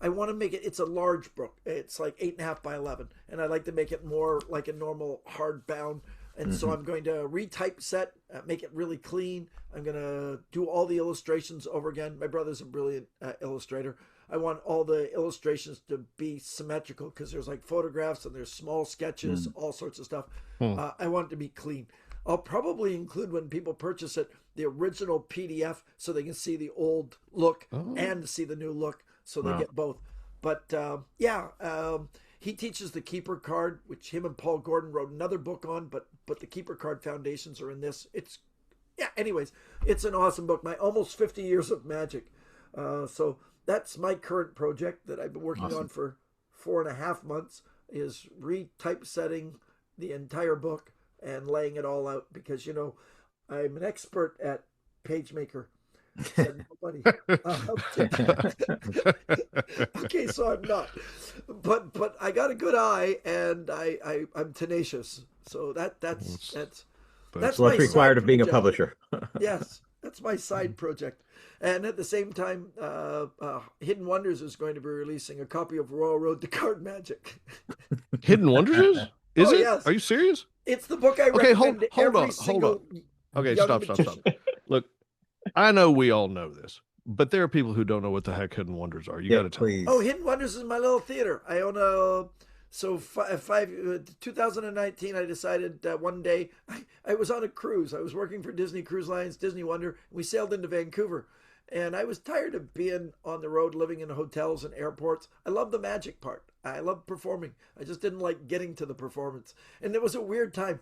I want to make it. It's a large book. It's like 8.5 by 11, and I'd like to make it more like a normal hardbound. And so I'm going to retypeset, make it really clean. I'm going to do all the illustrations over again. My brother's a brilliant illustrator. I want all the illustrations to be symmetrical because there's like photographs and there's small sketches, all sorts of stuff. Hmm. I want it to be clean. I'll probably include when people purchase it the original PDF so they can see the old look Oh, and see the new look, so they Wow. get both. But he teaches the Keeper card, which him and Paul Gordon wrote another book on. But the Keeper card foundations are in this. It's Anyways, it's an awesome book. My almost 50 years of magic. So that's my current project that I've been working on Awesome. for 4.5 months. Is retypesetting the entire book and laying it all out because I'm an expert at PageMaker. Said nobody. Okay, so I'm not, but I got a good eye and I'm tenacious. So that's that's that's that's that's What's my required side of being a project. publisher. Yes, That's my side project. And at the same time, Hidden Wonders is going to be releasing a copy of Royal Road to Card Magic. Hidden Wonders is? Is Oh, it? Are yes. you serious? It's the book I Okay, recommend to hold every on, hold on. single Okay, young stop. magician. Look, I know we all know this, but there are people who don't know what the heck Hidden Wonders are. You got Yeah, to tell them. Oh, please. Hidden Wonders is my little theater. I own a. So 2019, I decided one day I was on a cruise. I was working for Disney Cruise Lines, Disney Wonder. We sailed into Vancouver, and I was tired of being on the road, living in hotels and airports. I love the magic part. I love performing. I just didn't like getting to the performance, and it was a weird time.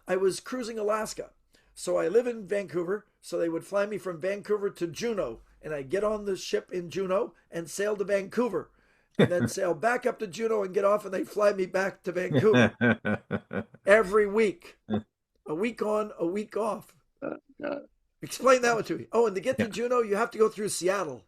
I was cruising Alaska, so I live in Vancouver. So they would fly me from Vancouver to Juneau, and I'd get on the ship in Juneau and sail to Vancouver and then sail back up to Juneau and get off, and they fly me back to Vancouver every week, a week on, a week off. Explain that one to me. Oh, and to get to Yeah. Juneau, you have to go through Seattle.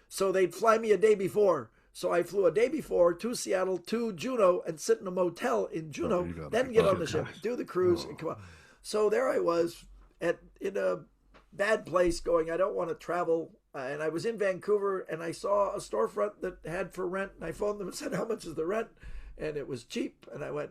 So they'd fly me a day before. So I flew a day before to Seattle to Juneau and sit in a motel in Oh, Juneau, you gotta then be get on kidding the ship, me. do the cruise, and come out. So there I was in a bad place going, I don't want to travel. And I was in Vancouver and I saw a storefront that had for rent. And I phoned them and said, how much is the rent? And it was cheap. And I went,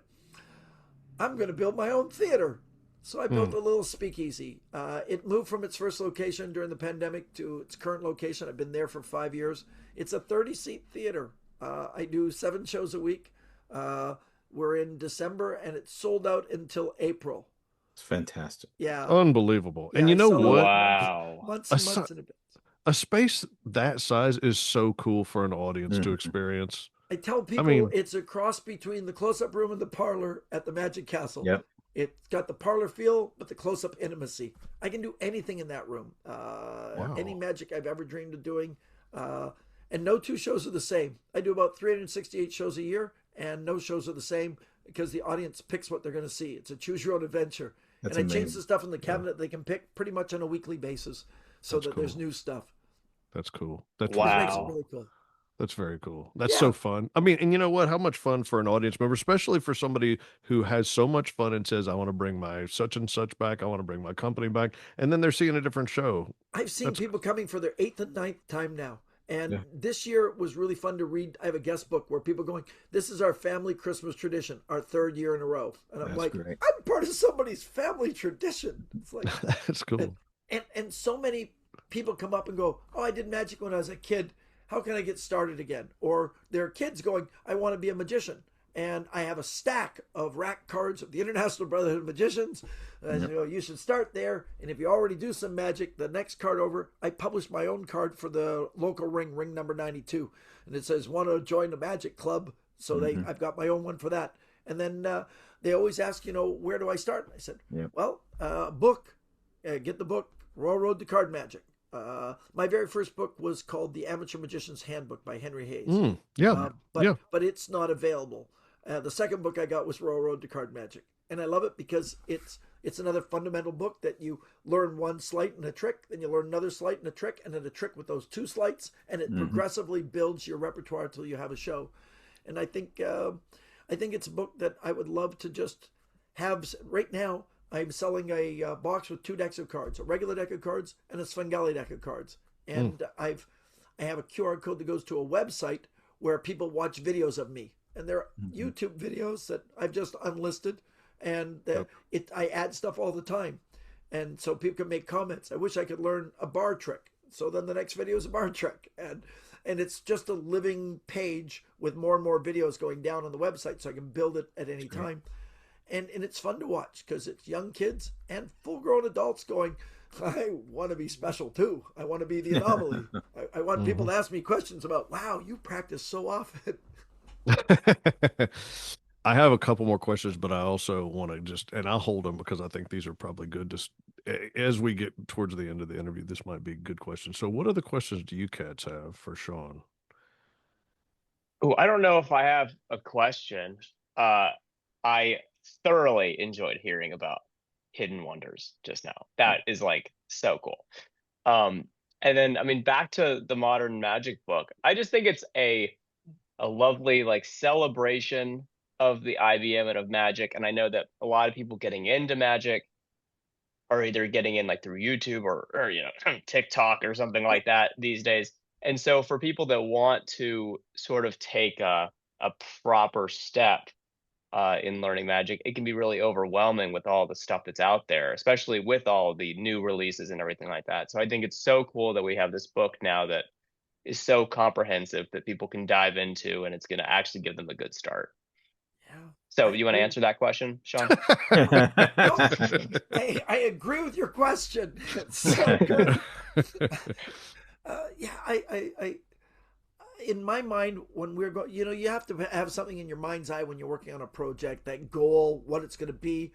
I'm going to build my own theater. So I built Hmm. a little speakeasy. It moved from its first location during the pandemic to its current location. I've been there for 5 years. It's a 30-seat theater. I do 7 shows a week. We're in December and it's sold out until April. It's fantastic. Yeah. Unbelievable. And Yeah, you I know sell out what? Wow. months A, and si- months in advance. a space that size is so cool for an audience to Mhm. experience. I tell I people mean, it's a cross between the close-up room and the parlor at the Magic Castle. Yep. It's got the parlor feel, but the close-up intimacy. I can do anything in that room. Any wow. magic I've ever dreamed of doing, and no 2 shows are the same. I do about 368 shows a year, and no shows are the same because the audience picks what they're going to see. It's a choose-your-own adventure, and That's I change the amazing. stuff in the Yeah, cabinet. They can pick pretty much on a weekly basis, so that's that there's cool. new stuff. That's cool. That's That very makes it cool. Wow. really cool. That's very cool. That's so Yeah, fun. I mean, and you know what? How much fun for an audience member, especially for somebody who has so much fun and says, I want to bring my such and such back. I want to bring my company back. And then they're seeing a different show. I've seen That's, people coming for their eighth and ninth time now. And Yeah. this year was really fun to read. I have a guest book where people going, this is our family Christmas tradition, our 3rd year in a row. And I'm That's like, great. I'm part of somebody's family tradition. It's like, that's cool. and so many people come up and go, oh, I did magic when I was a kid. How can I get started again? Or there are kids going, I want to be a magician. And I have a stack of rack cards of the International Brotherhood of Magicians. Yep. You should start there. And if you already do some magic, the next card over, I published my own card for the local ring, ring number 92. And it says, want to join the magic club. So Mhm. I've got my own one for that. And then they always ask, where do I start? I said, Yep. well, book, get the book, Royal Road to Card Magic. My very first book was called The Amateur Magician's Handbook by Henry Hayes. Yeah. Yeah. But it's not available. The second book I got was Royal Road to Card Magic, and I love it because it's another fundamental book that you learn one sleight and a trick, then you learn another sleight and a trick, and then a trick with those 2 sleights, and it progressively builds your repertoire until you have a show. And I think it's a book that I would love to just have. Right now, I'm selling a box with 2 decks of cards, a regular deck of cards and a Svengali deck of cards. And I have a QR code that goes to a website where people watch videos of me. And there are YouTube videos that I've just unlisted, and I add stuff all the time, and so people can make comments. I wish I could learn a bar trick. So then the next video is a bar trick, and it's just a living page with more and more videos going down on the website, so I can build it at any time. And it's fun to watch because it's young kids and full-grown adults going, I want to be special too. I want to be the anomaly. I want people to ask me questions about, wow, you practice so often. I have a couple more questions, but I also want to and I'll hold them because I think these are probably good. Just as we get towards the end of the interview, this might be good questions. So, what other questions do you cats have for Shawn? Oh, I don't know if I have a question. I thoroughly enjoyed hearing about Hidden Wonders just now. That is like so cool. Um, and then I mean back to the Modern Magic book. I just think it's a lovely like celebration of the IBM and of magic. And I know that a lot of people getting into magic are either getting in like through YouTube or TikTok or something like that these days. And so for people that want to sort of take a proper step in learning magic, it can be really overwhelming with all the stuff that's out there, especially with all the new releases and everything like that. So I think it's so cool that we have this book now that is so comprehensive that people can dive into, and it's going to actually give them a good start. Yeah, So I you want to agree. answer that question, Shawn? No, I agree with your question. It's so good. Yeah, in my mind, when we're going, you have to have something in your mind's eye when you're working on a project, that goal, what it's going to be.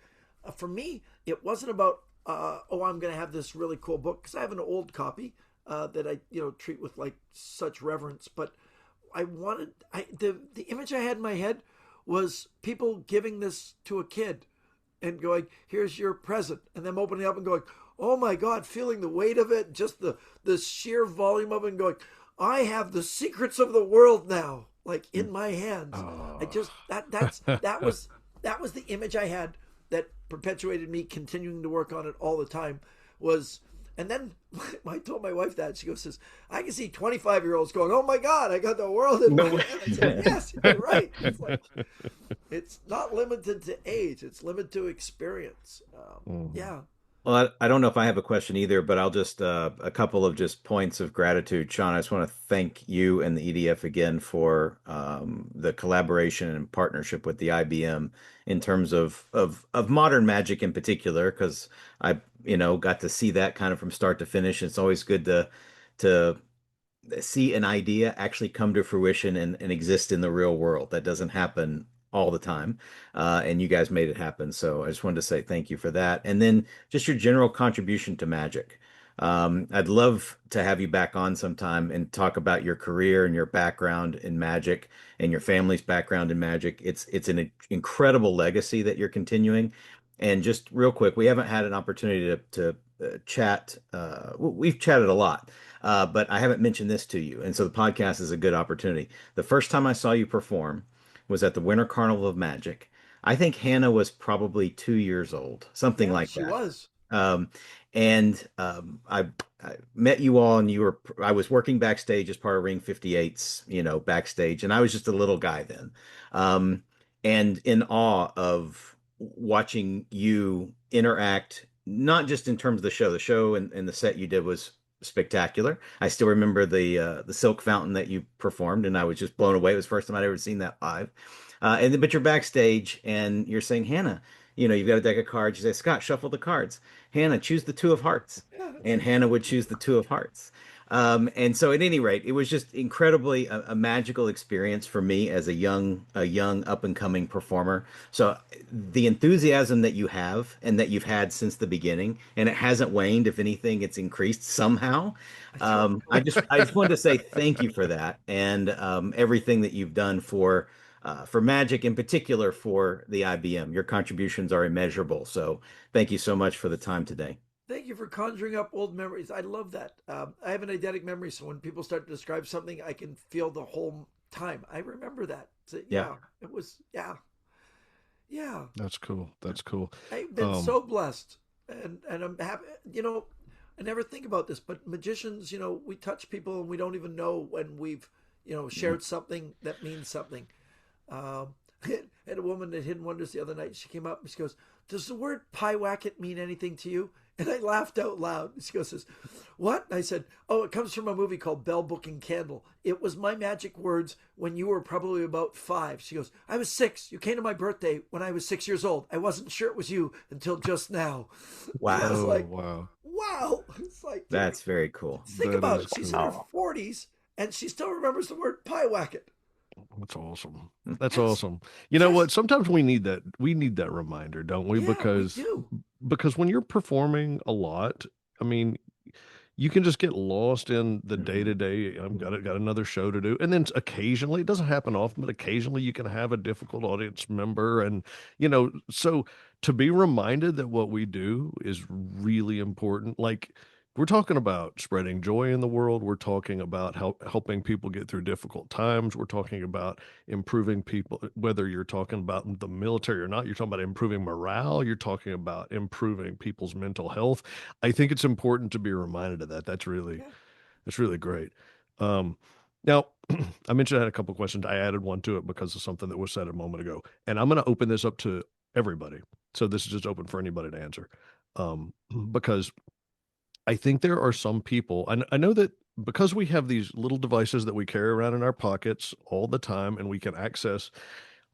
For me, it wasn't about, oh, I'm going to have this really cool book, because I have an old copy that I, treat with like such reverence. But the image I had in my head was people giving this to a kid and going, "Here's your present," and them opening up and going, "Oh my God!" Feeling the weight of it, just the sheer volume of it, and going, "I have the secrets of the world now, like in my hands." I Oh. just that was the image I had that perpetuated me continuing to work on it all the time. Was And then I told my wife that. She goes, says, "I can see 25-year-olds going, 'Oh my God, I got the world in my hand.'" I said, "Yes, you're right." It's like, it's not limited to age; it's limited to experience. Mhm. Yeah, Well, I don't know if I have a question either, but I'll just a couple of just points of gratitude. Shawn, I just want to thank you and the EDF again for the collaboration and partnership with the IBM in terms of modern magic in particular, because I got to see that kind of from start to finish. It's always good to see an idea actually come to fruition and exist in the real world. That doesn't happen all the time. And you guys made it happen. So I just wanted to say thank you for that. And then just your general contribution to magic. I'd love to have you back on sometime and talk about your career and your background in magic and your family's background in magic. It's an incredible legacy that you're continuing. And just real quick, we haven't had an opportunity to chat. We've chatted a lot, but I haven't mentioned this to you. And so the podcast is a good opportunity. The first time I saw you perform was at the Winter Carnival of Magic. I think Hannah was probably 2 years old, something yeah, like she that. was. Um, I met you all, and I was working backstage as part of Ring 58's, backstage, and I was just a little guy then. Um, and in awe of watching you interact, not just in terms of the show and the set you did was spectacular. I still remember the silk fountain that you performed, and I was just blown away. It was the first time I'd ever seen that live. But you're backstage and you're saying, "Hannah, you've got a deck of cards." You say, "Scott, shuffle the cards. Hannah, choose the two of hearts." Yeah, And Hannah would choose the two of hearts. And so at any rate, it was just incredibly a magical experience for me as a young up and coming performer. So the enthusiasm that you have and that you've had since the beginning, and it hasn't waned. If anything, it's increased somehow. that's right. I just wanted to say thank you for that and everything that you've done for Magic, in particular for the IBM. Your contributions are immeasurable. So thank you so much for the time today. Thank you for conjuring up old memories. I love that. I have an eidetic memory, so when people start to describe something, I can feel the whole time. I remember that. So, Yeah. yeah, it was. Yeah, yeah. That's cool. That's cool. I've been Um, so blessed, and I'm happy. I never think about this, but magicians, we touch people and we don't even know when we've, shared something that means something. Um, I had a woman at Hidden Wonders the other night. She came up and she goes, "Does the word pie wacket mean anything to you?" And I laughed out loud. She goes, says, "What?" And I said, "Oh, it comes from a movie called Bell Book and Candle. It was my magic words when you were probably about 5." She goes, "I was 6. You came to my birthday when I was 6 years old. I wasn't sure it was you until just now." And I was Wow. oh like, wow, wow. It's like, That's very cool. think that about is it. She's in her cool. Oh, 40s and she still remembers the word pie wacket. That's awesome. That's That's awesome. You know what? just, Sometimes we need that. We need that reminder, don't we? yeah, we do. Because when you're performing a lot, I mean, you can just get lost in the day Mhm. to day. I've got another show to do, and then occasionally, it doesn't happen often, but occasionally you can have a difficult audience member, and so to be reminded that what we do is really important. Like We're talking about spreading joy in the world. We're talking about helping people get through difficult times. We're talking about improving people, whether you're talking about the military or not, you're talking about improving morale. You're talking about improving people's mental health. I think it's important to be reminded of that. Yeah. That's really great. Um, Now, I mentioned I had a couple questions. I added one to it because of something that was said a moment ago, and I'm going to open this up to everybody. So this is just open for anybody to answer, because I think there are some people, and I know that because we have these little devices that we carry around in our pockets all the time, and we can access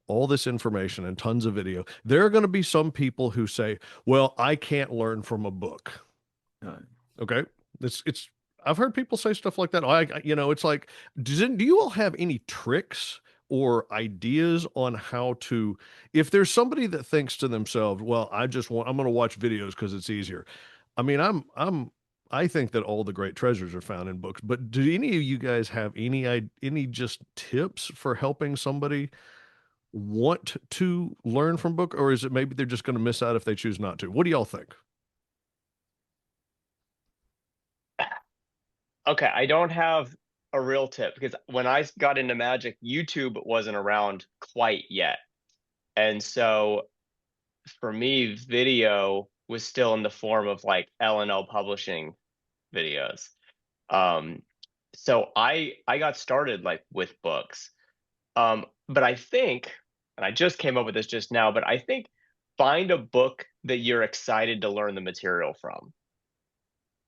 all this information and tons of video, there are going to be some people who say, "Well, I can't learn from a book." Uh, Okay, it's. I've heard people say stuff like that. It's like, do you all have any tricks or ideas on how to, if there's somebody that thinks to themselves, "Well, I'm going to watch videos because it's easier." I mean, I think that all the great treasures are found in books. But do any of you guys have any just tips for helping somebody want to learn from book, or is it maybe they're just going to miss out if they choose not to? What do y'all think? Okay, I don't have a real tip because when I got into Magic, YouTube wasn't around quite yet. And so for me, video was still in the form of like L&L publishing videos. Um, so I got started like with books. But I think, and I just came up with this just now, but I think find a book that you're excited to learn the material from,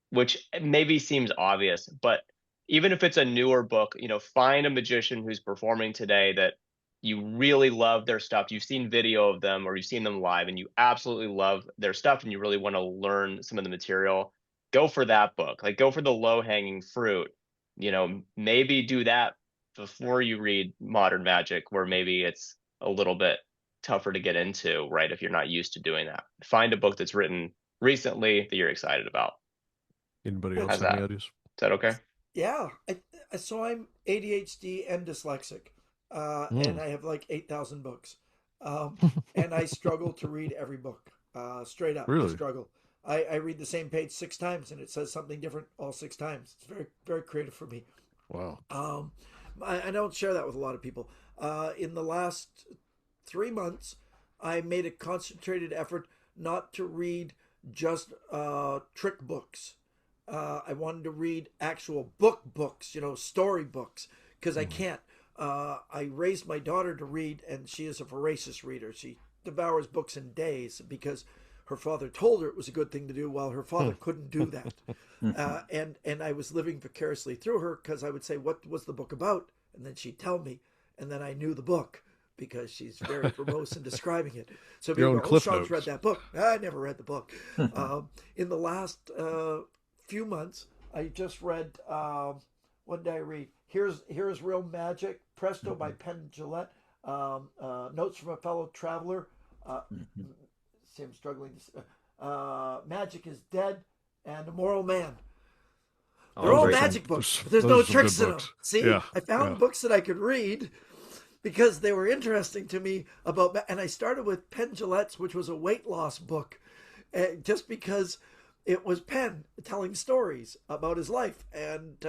which maybe seems obvious, but even if it's a newer book, find a magician who's performing today that you really love their stuff. You've seen video of them or you've seen them live and you absolutely love their stuff and you really want to learn some of the material. Go for that book. Like go for the low-hanging fruit. Maybe do that before you read modern magic, where maybe it's a little bit tougher to get into, right? If you're not used to doing that. Find a book that's written recently that you're excited about. Anybody else How's have any that? ideas? Is that okay? Yeah. So I'm ADHD and dyslexic, and Mm. I have like 8,000 books. Um, and I struggle to read every book. Straight up, I Really? struggle. I read the same page 6 times and it says something different all 6 times. It's very, very creative for me. Wow. Um, I don't share that with a lot of people. In the last 3 months, I made a concentrated effort not to read just trick books. I wanted to read actual books, story books, because I Mm. can't. I raised my daughter to read, and she is a voracious reader. She devours books in days because her father told her it was a good thing to do, while her father Hmm. couldn't do that. And I was living vicariously through her because I would say, "What was the book about?" And then she'd tell me, and then I knew the book because she's very verbose in describing it. So Your people own go, "Oh, cliff Sean's read notes. that book." I never read the book. In the last few months, I just read. What did I read? Here's Real Magic, Presto by Penn Jillette, Notes from a Fellow Traveler. Uh, See, I'm struggling. Magic is Dead, and Immoral Man. They're all all great. magic books, but there's Those no are some good tricks in them. books. See, Yeah. I Yeah. found books that I could read because they were interesting to me and I started with Penn Jillette's, which was a weight loss book, just because it was Penn telling stories about his life, and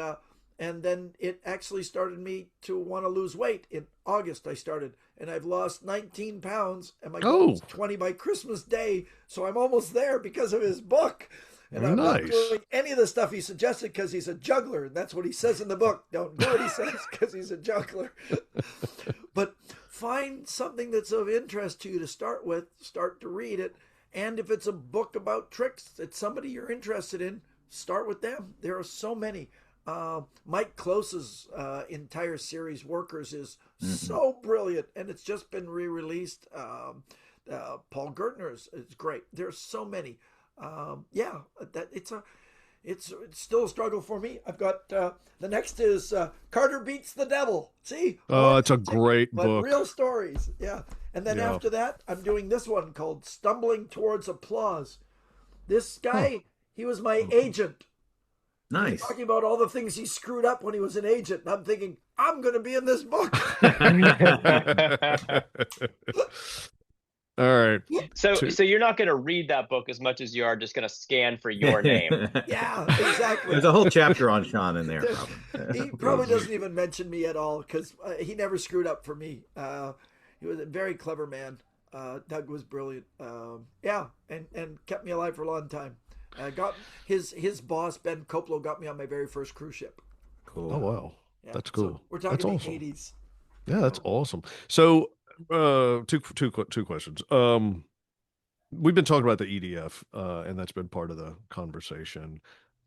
then it actually started me to want to lose weight. In August, I started, and I've lost 19 pounds, and my goal Oh, is 20 by Christmas Day, so I'm almost there because of his book. And very I'm not nice. doing any of the stuff he suggested because he's a juggler. And that's what he says in the book. Don't do what he says because he's a juggler. But find something that's of interest to you to start with, start to read it. And if it's a book about tricks, it's somebody you're interested in, start with them. There are so many. Mike Close's entire series, Workers, is so brilliant, and it's just been re-released. Paul Gertner's is great. There's so many. Yeah, that it's still a struggle for me. I've got the next is Carter Beats the Devil. See, Oh, it's a magic, great but book. real stories. Yeah, and then Yeah. after that, I'm doing this one called Stumbling Towards Applause. This Huh. guy, he was my agent. He's Nice. talking about all the things he screwed up when he was an agent. And I'm thinking, I'm going to be in this book. All right. So Two. so you're not going to read that book as much as you are just going to scan for your name. Yeah, exactly. There's a whole chapter on Sean in there, There- probably. he probably That's doesn't even mention me at all because he never screwed up for me. He was a very clever man. Doug was brilliant. Yeah, and kept me alive for a long time. Got his boss Ben Coppola got me on my very first cruise ship. oh Cool. wow. Yeah, That's so cool. we're That's talking the awesome. '80s. Yeah, You that's know, awesome. So, two questions. We've been talking about the EDF, and that's been part of the conversation.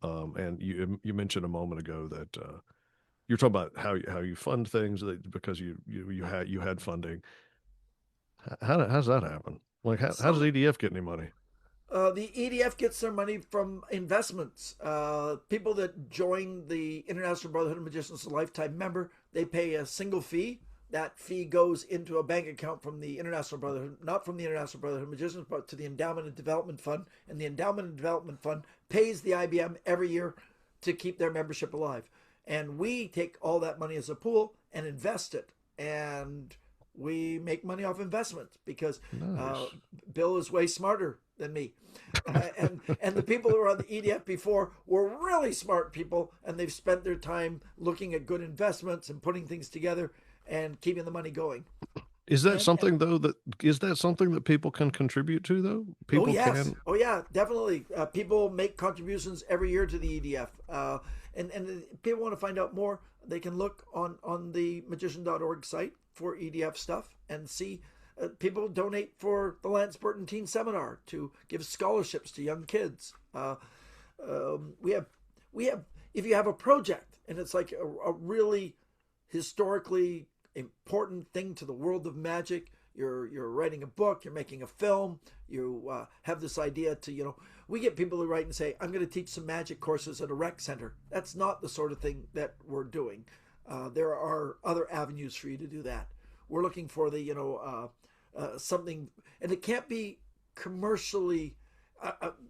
And you mentioned a moment ago that you're talking about how you fund things because you had funding. How's that happen? Like how does some EDF get any money? the E.D.F gets their money from investments. People that join the International Brotherhood of Magicians as a lifetime member, they pay a single fee. That fee goes into a bank account from the International Brotherhood, not from the International Brotherhood of Magicians, but to the Endowment and Development Fund. And the Endowment and Development Fund pays the I.B.M. every year to keep their membership alive. And we take all that money as a pool and invest it. And we make money off investments because uh, Nice. Bill is way smarter than me. And the people who were on the E.D.F before were really smart people, and they've spent their time looking at good investments and putting things together and keeping the money going. And Is that something that people can contribute to though? oh People yes, can. oh yeah, definitely. People make contributions every year to the E.D.F. And people want to find out more. They can look on the magician.org site for E.D.F stuff and see. People donate for the Lance Burton Teen Seminar to give scholarships to young kids. We have we have if you have a project and it's like a really historically important thing to the world of magic. You're writing a book, you're making a film, you have this idea to, we get people who write and say, I'm going to teach some magic courses at a rec center. That's not the sort of thing that we're doing. There are other avenues for you to do that. We're looking for the, something, and it can't be commercially.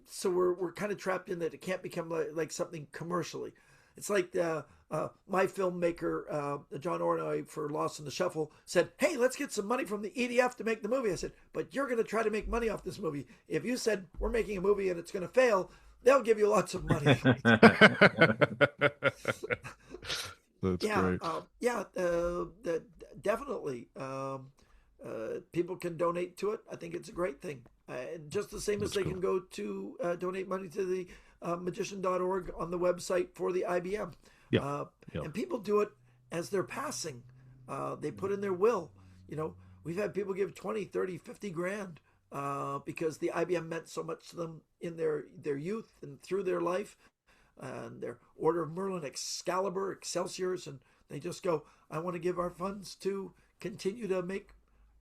So we're kind of trapped in that it can't become like something commercially. It's like my filmmaker, John Ornoy for Lost in the Shuffle, said, "Hey, let's get some money from the E.D.F to make the movie." I said, "But you're going to try to make money off this movie. If you said we're making a movie and it's going to fail, they'll give you lots of money." That's Yeah, great. yeah, definitely. People can donate to it. I think it's a great thing. Just the same as That's they can cool. go to donate money to the magician.org on the website for the I.B.M. Yeah. Uh, Yeah. and people do it as they're passing. They put in their will. We've had people give 20, 30, 50 grand because the I.B.M. meant so much to them in their youth and through their life and their Order of Merlin, Excalibur, Excelsiors, and they just go, I want to give our funds to continue to make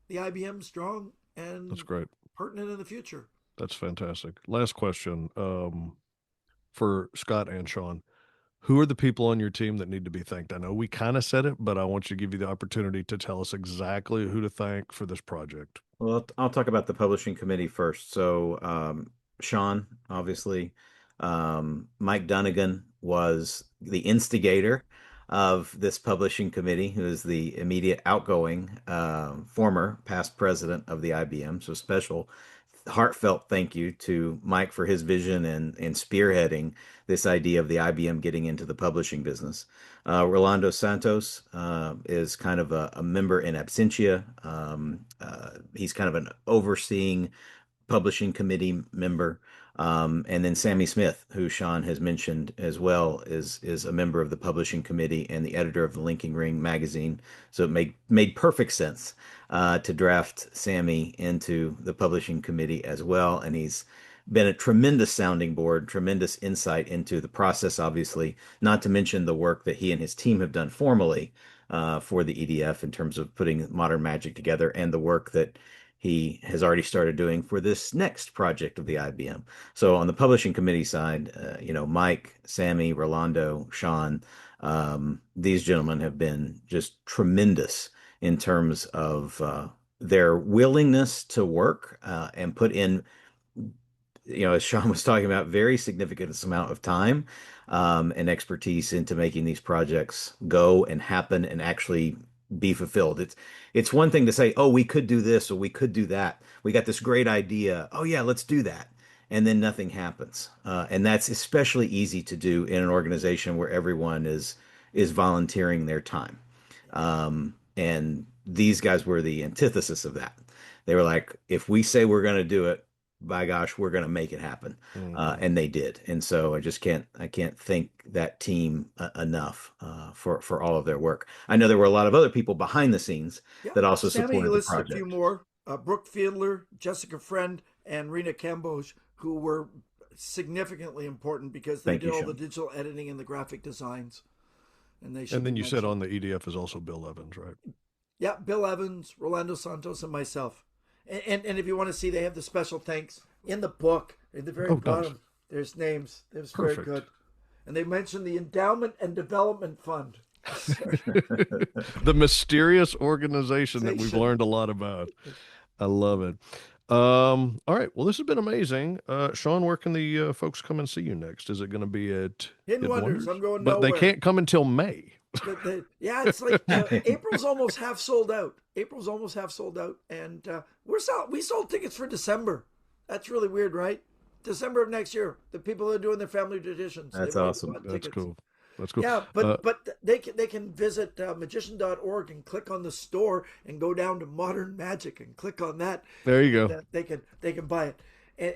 the I.B.M. strong That's and great. pertinent in the future. That's fantastic. Last question. For Scott and Sean, who are the people on your team that need to be thanked? I know we kind of said it, but I want you to give you the opportunity to tell us exactly who to thank for this project. Well, I'll talk about the publishing committee first. So, Sean, obviously, Mike Dunnigan was the instigator of this publishing committee, who is the immediate outgoing former past president of the I.B.M. So, special heartfelt thank you to Mike for his vision and spearheading this idea of the I.B.M. getting into the publishing business. Rolando Santos is kind of a member in absentia. He's kind of an overseeing publishing committee member. And then Sammy Smith, who Sean has mentioned as well, is a member of the publishing committee and the editor of the Linking Ring magazine. So it made perfect sense to draft Sammy into the publishing committee as well. And he's been a tremendous sounding board, tremendous insight into the process, obviously, not to mention the work that he and his team have done formally for the E.D.F. in terms of putting modern magic together and the work that he has already started doing for this next project of the I.B.M. So on the publishing committee side, Mike, Sammy, Rolando, Sean, these gentlemen have been just tremendous in terms of their willingness to work and put in, as Sean was talking about, very significant amount of time and expertise into making these projects go and happen and actually be fulfilled. It's one thing to say, "Oh, we could do this or we could do that. We got this great idea. Oh yeah, let's do that." And then nothing happens. And that's especially easy to do in an organization where everyone is volunteering their time. And these guys were the antithesis of that. They were like, if we say we're going to do it, by gosh, we're going to make it happen. And they did. And so I can't thank that team enough for all of their work. I know there were a lot of other people behind the scenes Yeah, that also Sammy supported the lists a few project. more. Brooke Fiedler, Jessica Friend, and Rena Camboge, who were significantly important because they Thank did you, all the Sean. digital editing and the graphic designs, and they should And be then you said mentioned. on the E.D.F is also Bill Evans, right? Yeah, Bill Evans, Rolando Santos, and myself. And if you want to see, they have the special thanks in the book at the very Oh, nice. bottom. There's names. It was very Perfect. good. And they mentioned the Endowment and Development Fund. The mysterious organization that we've Organization. learned a lot about. I love it. All right. Well, this has been amazing. Sean, where can the folks come and see you next? Is it going to be at Hidden Hidden Wonders. Wonders? I'm going But they nowhere. can't come until May. Yeah, it's like April's almost half sold out. April's almost half sold out, and we sold tickets for December. That's really weird, right? December of next year. The people that are doing their family traditions, That's they've already awesome. bought That's tickets. cool. That's cool. Yeah, but they can visit magician.org and click on the store and go down to Modern Magic and click on that, There you and go. they can buy it.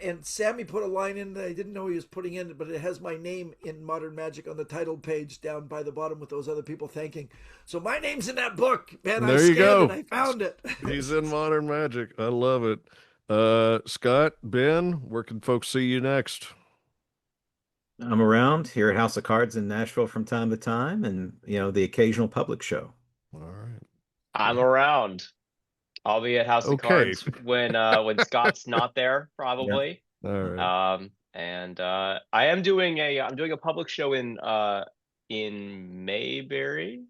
And Sammy put a line in that I didn't know he was putting in, but it has my name in Modern Magic on the title page down by the bottom with those other people thanking. So my name's in that book, man. I There you scanned it, go. I found it. He's in Modern Magic. I love it. Scott, Ben, where can folks see you next? I'm around here at House of Cards in Nashville from time to time, and the occasional public show. All right. I'm around. I'll be at House of Okay. Cards when Scott's not there, Yeah. probably. All right. And I'm doing a public show in Newberry,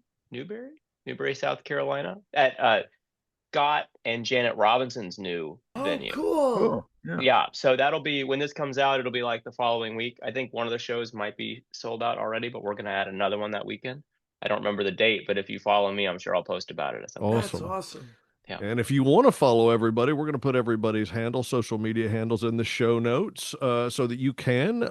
South Carolina, at Scott and Janet Robinson's new Oh, venue. cool. Cool. Yeah. Yeah, so that'll be when this comes out, it'll be like the following week. I think one of the shows might be sold out already, but we're gonna add another one that weekend. I don't remember the date, but if you follow me, I'm sure I'll post about it at some point. That's Awesome. awesome. Yeah. And if you want to follow everybody, we're going to put everybody's social media handles in the show notes so that you can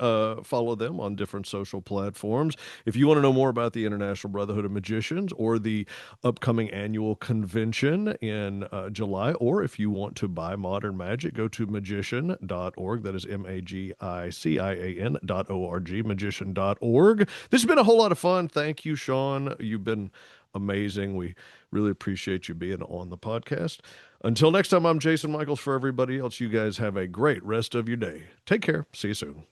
follow them on different social platforms. If you want to know more about the International Brotherhood of Magicians or the upcoming annual convention in July, or if you want to buy Modern Magic, go to magician.org. That is magician.org, magician.org. This has been a whole lot of fun. Thank you, Sean. You've been amazing. We really appreciate you being on the podcast. Until next time, I'm Jason Michaels. For everybody else, you guys have a great rest of your day. Take care. See you soon.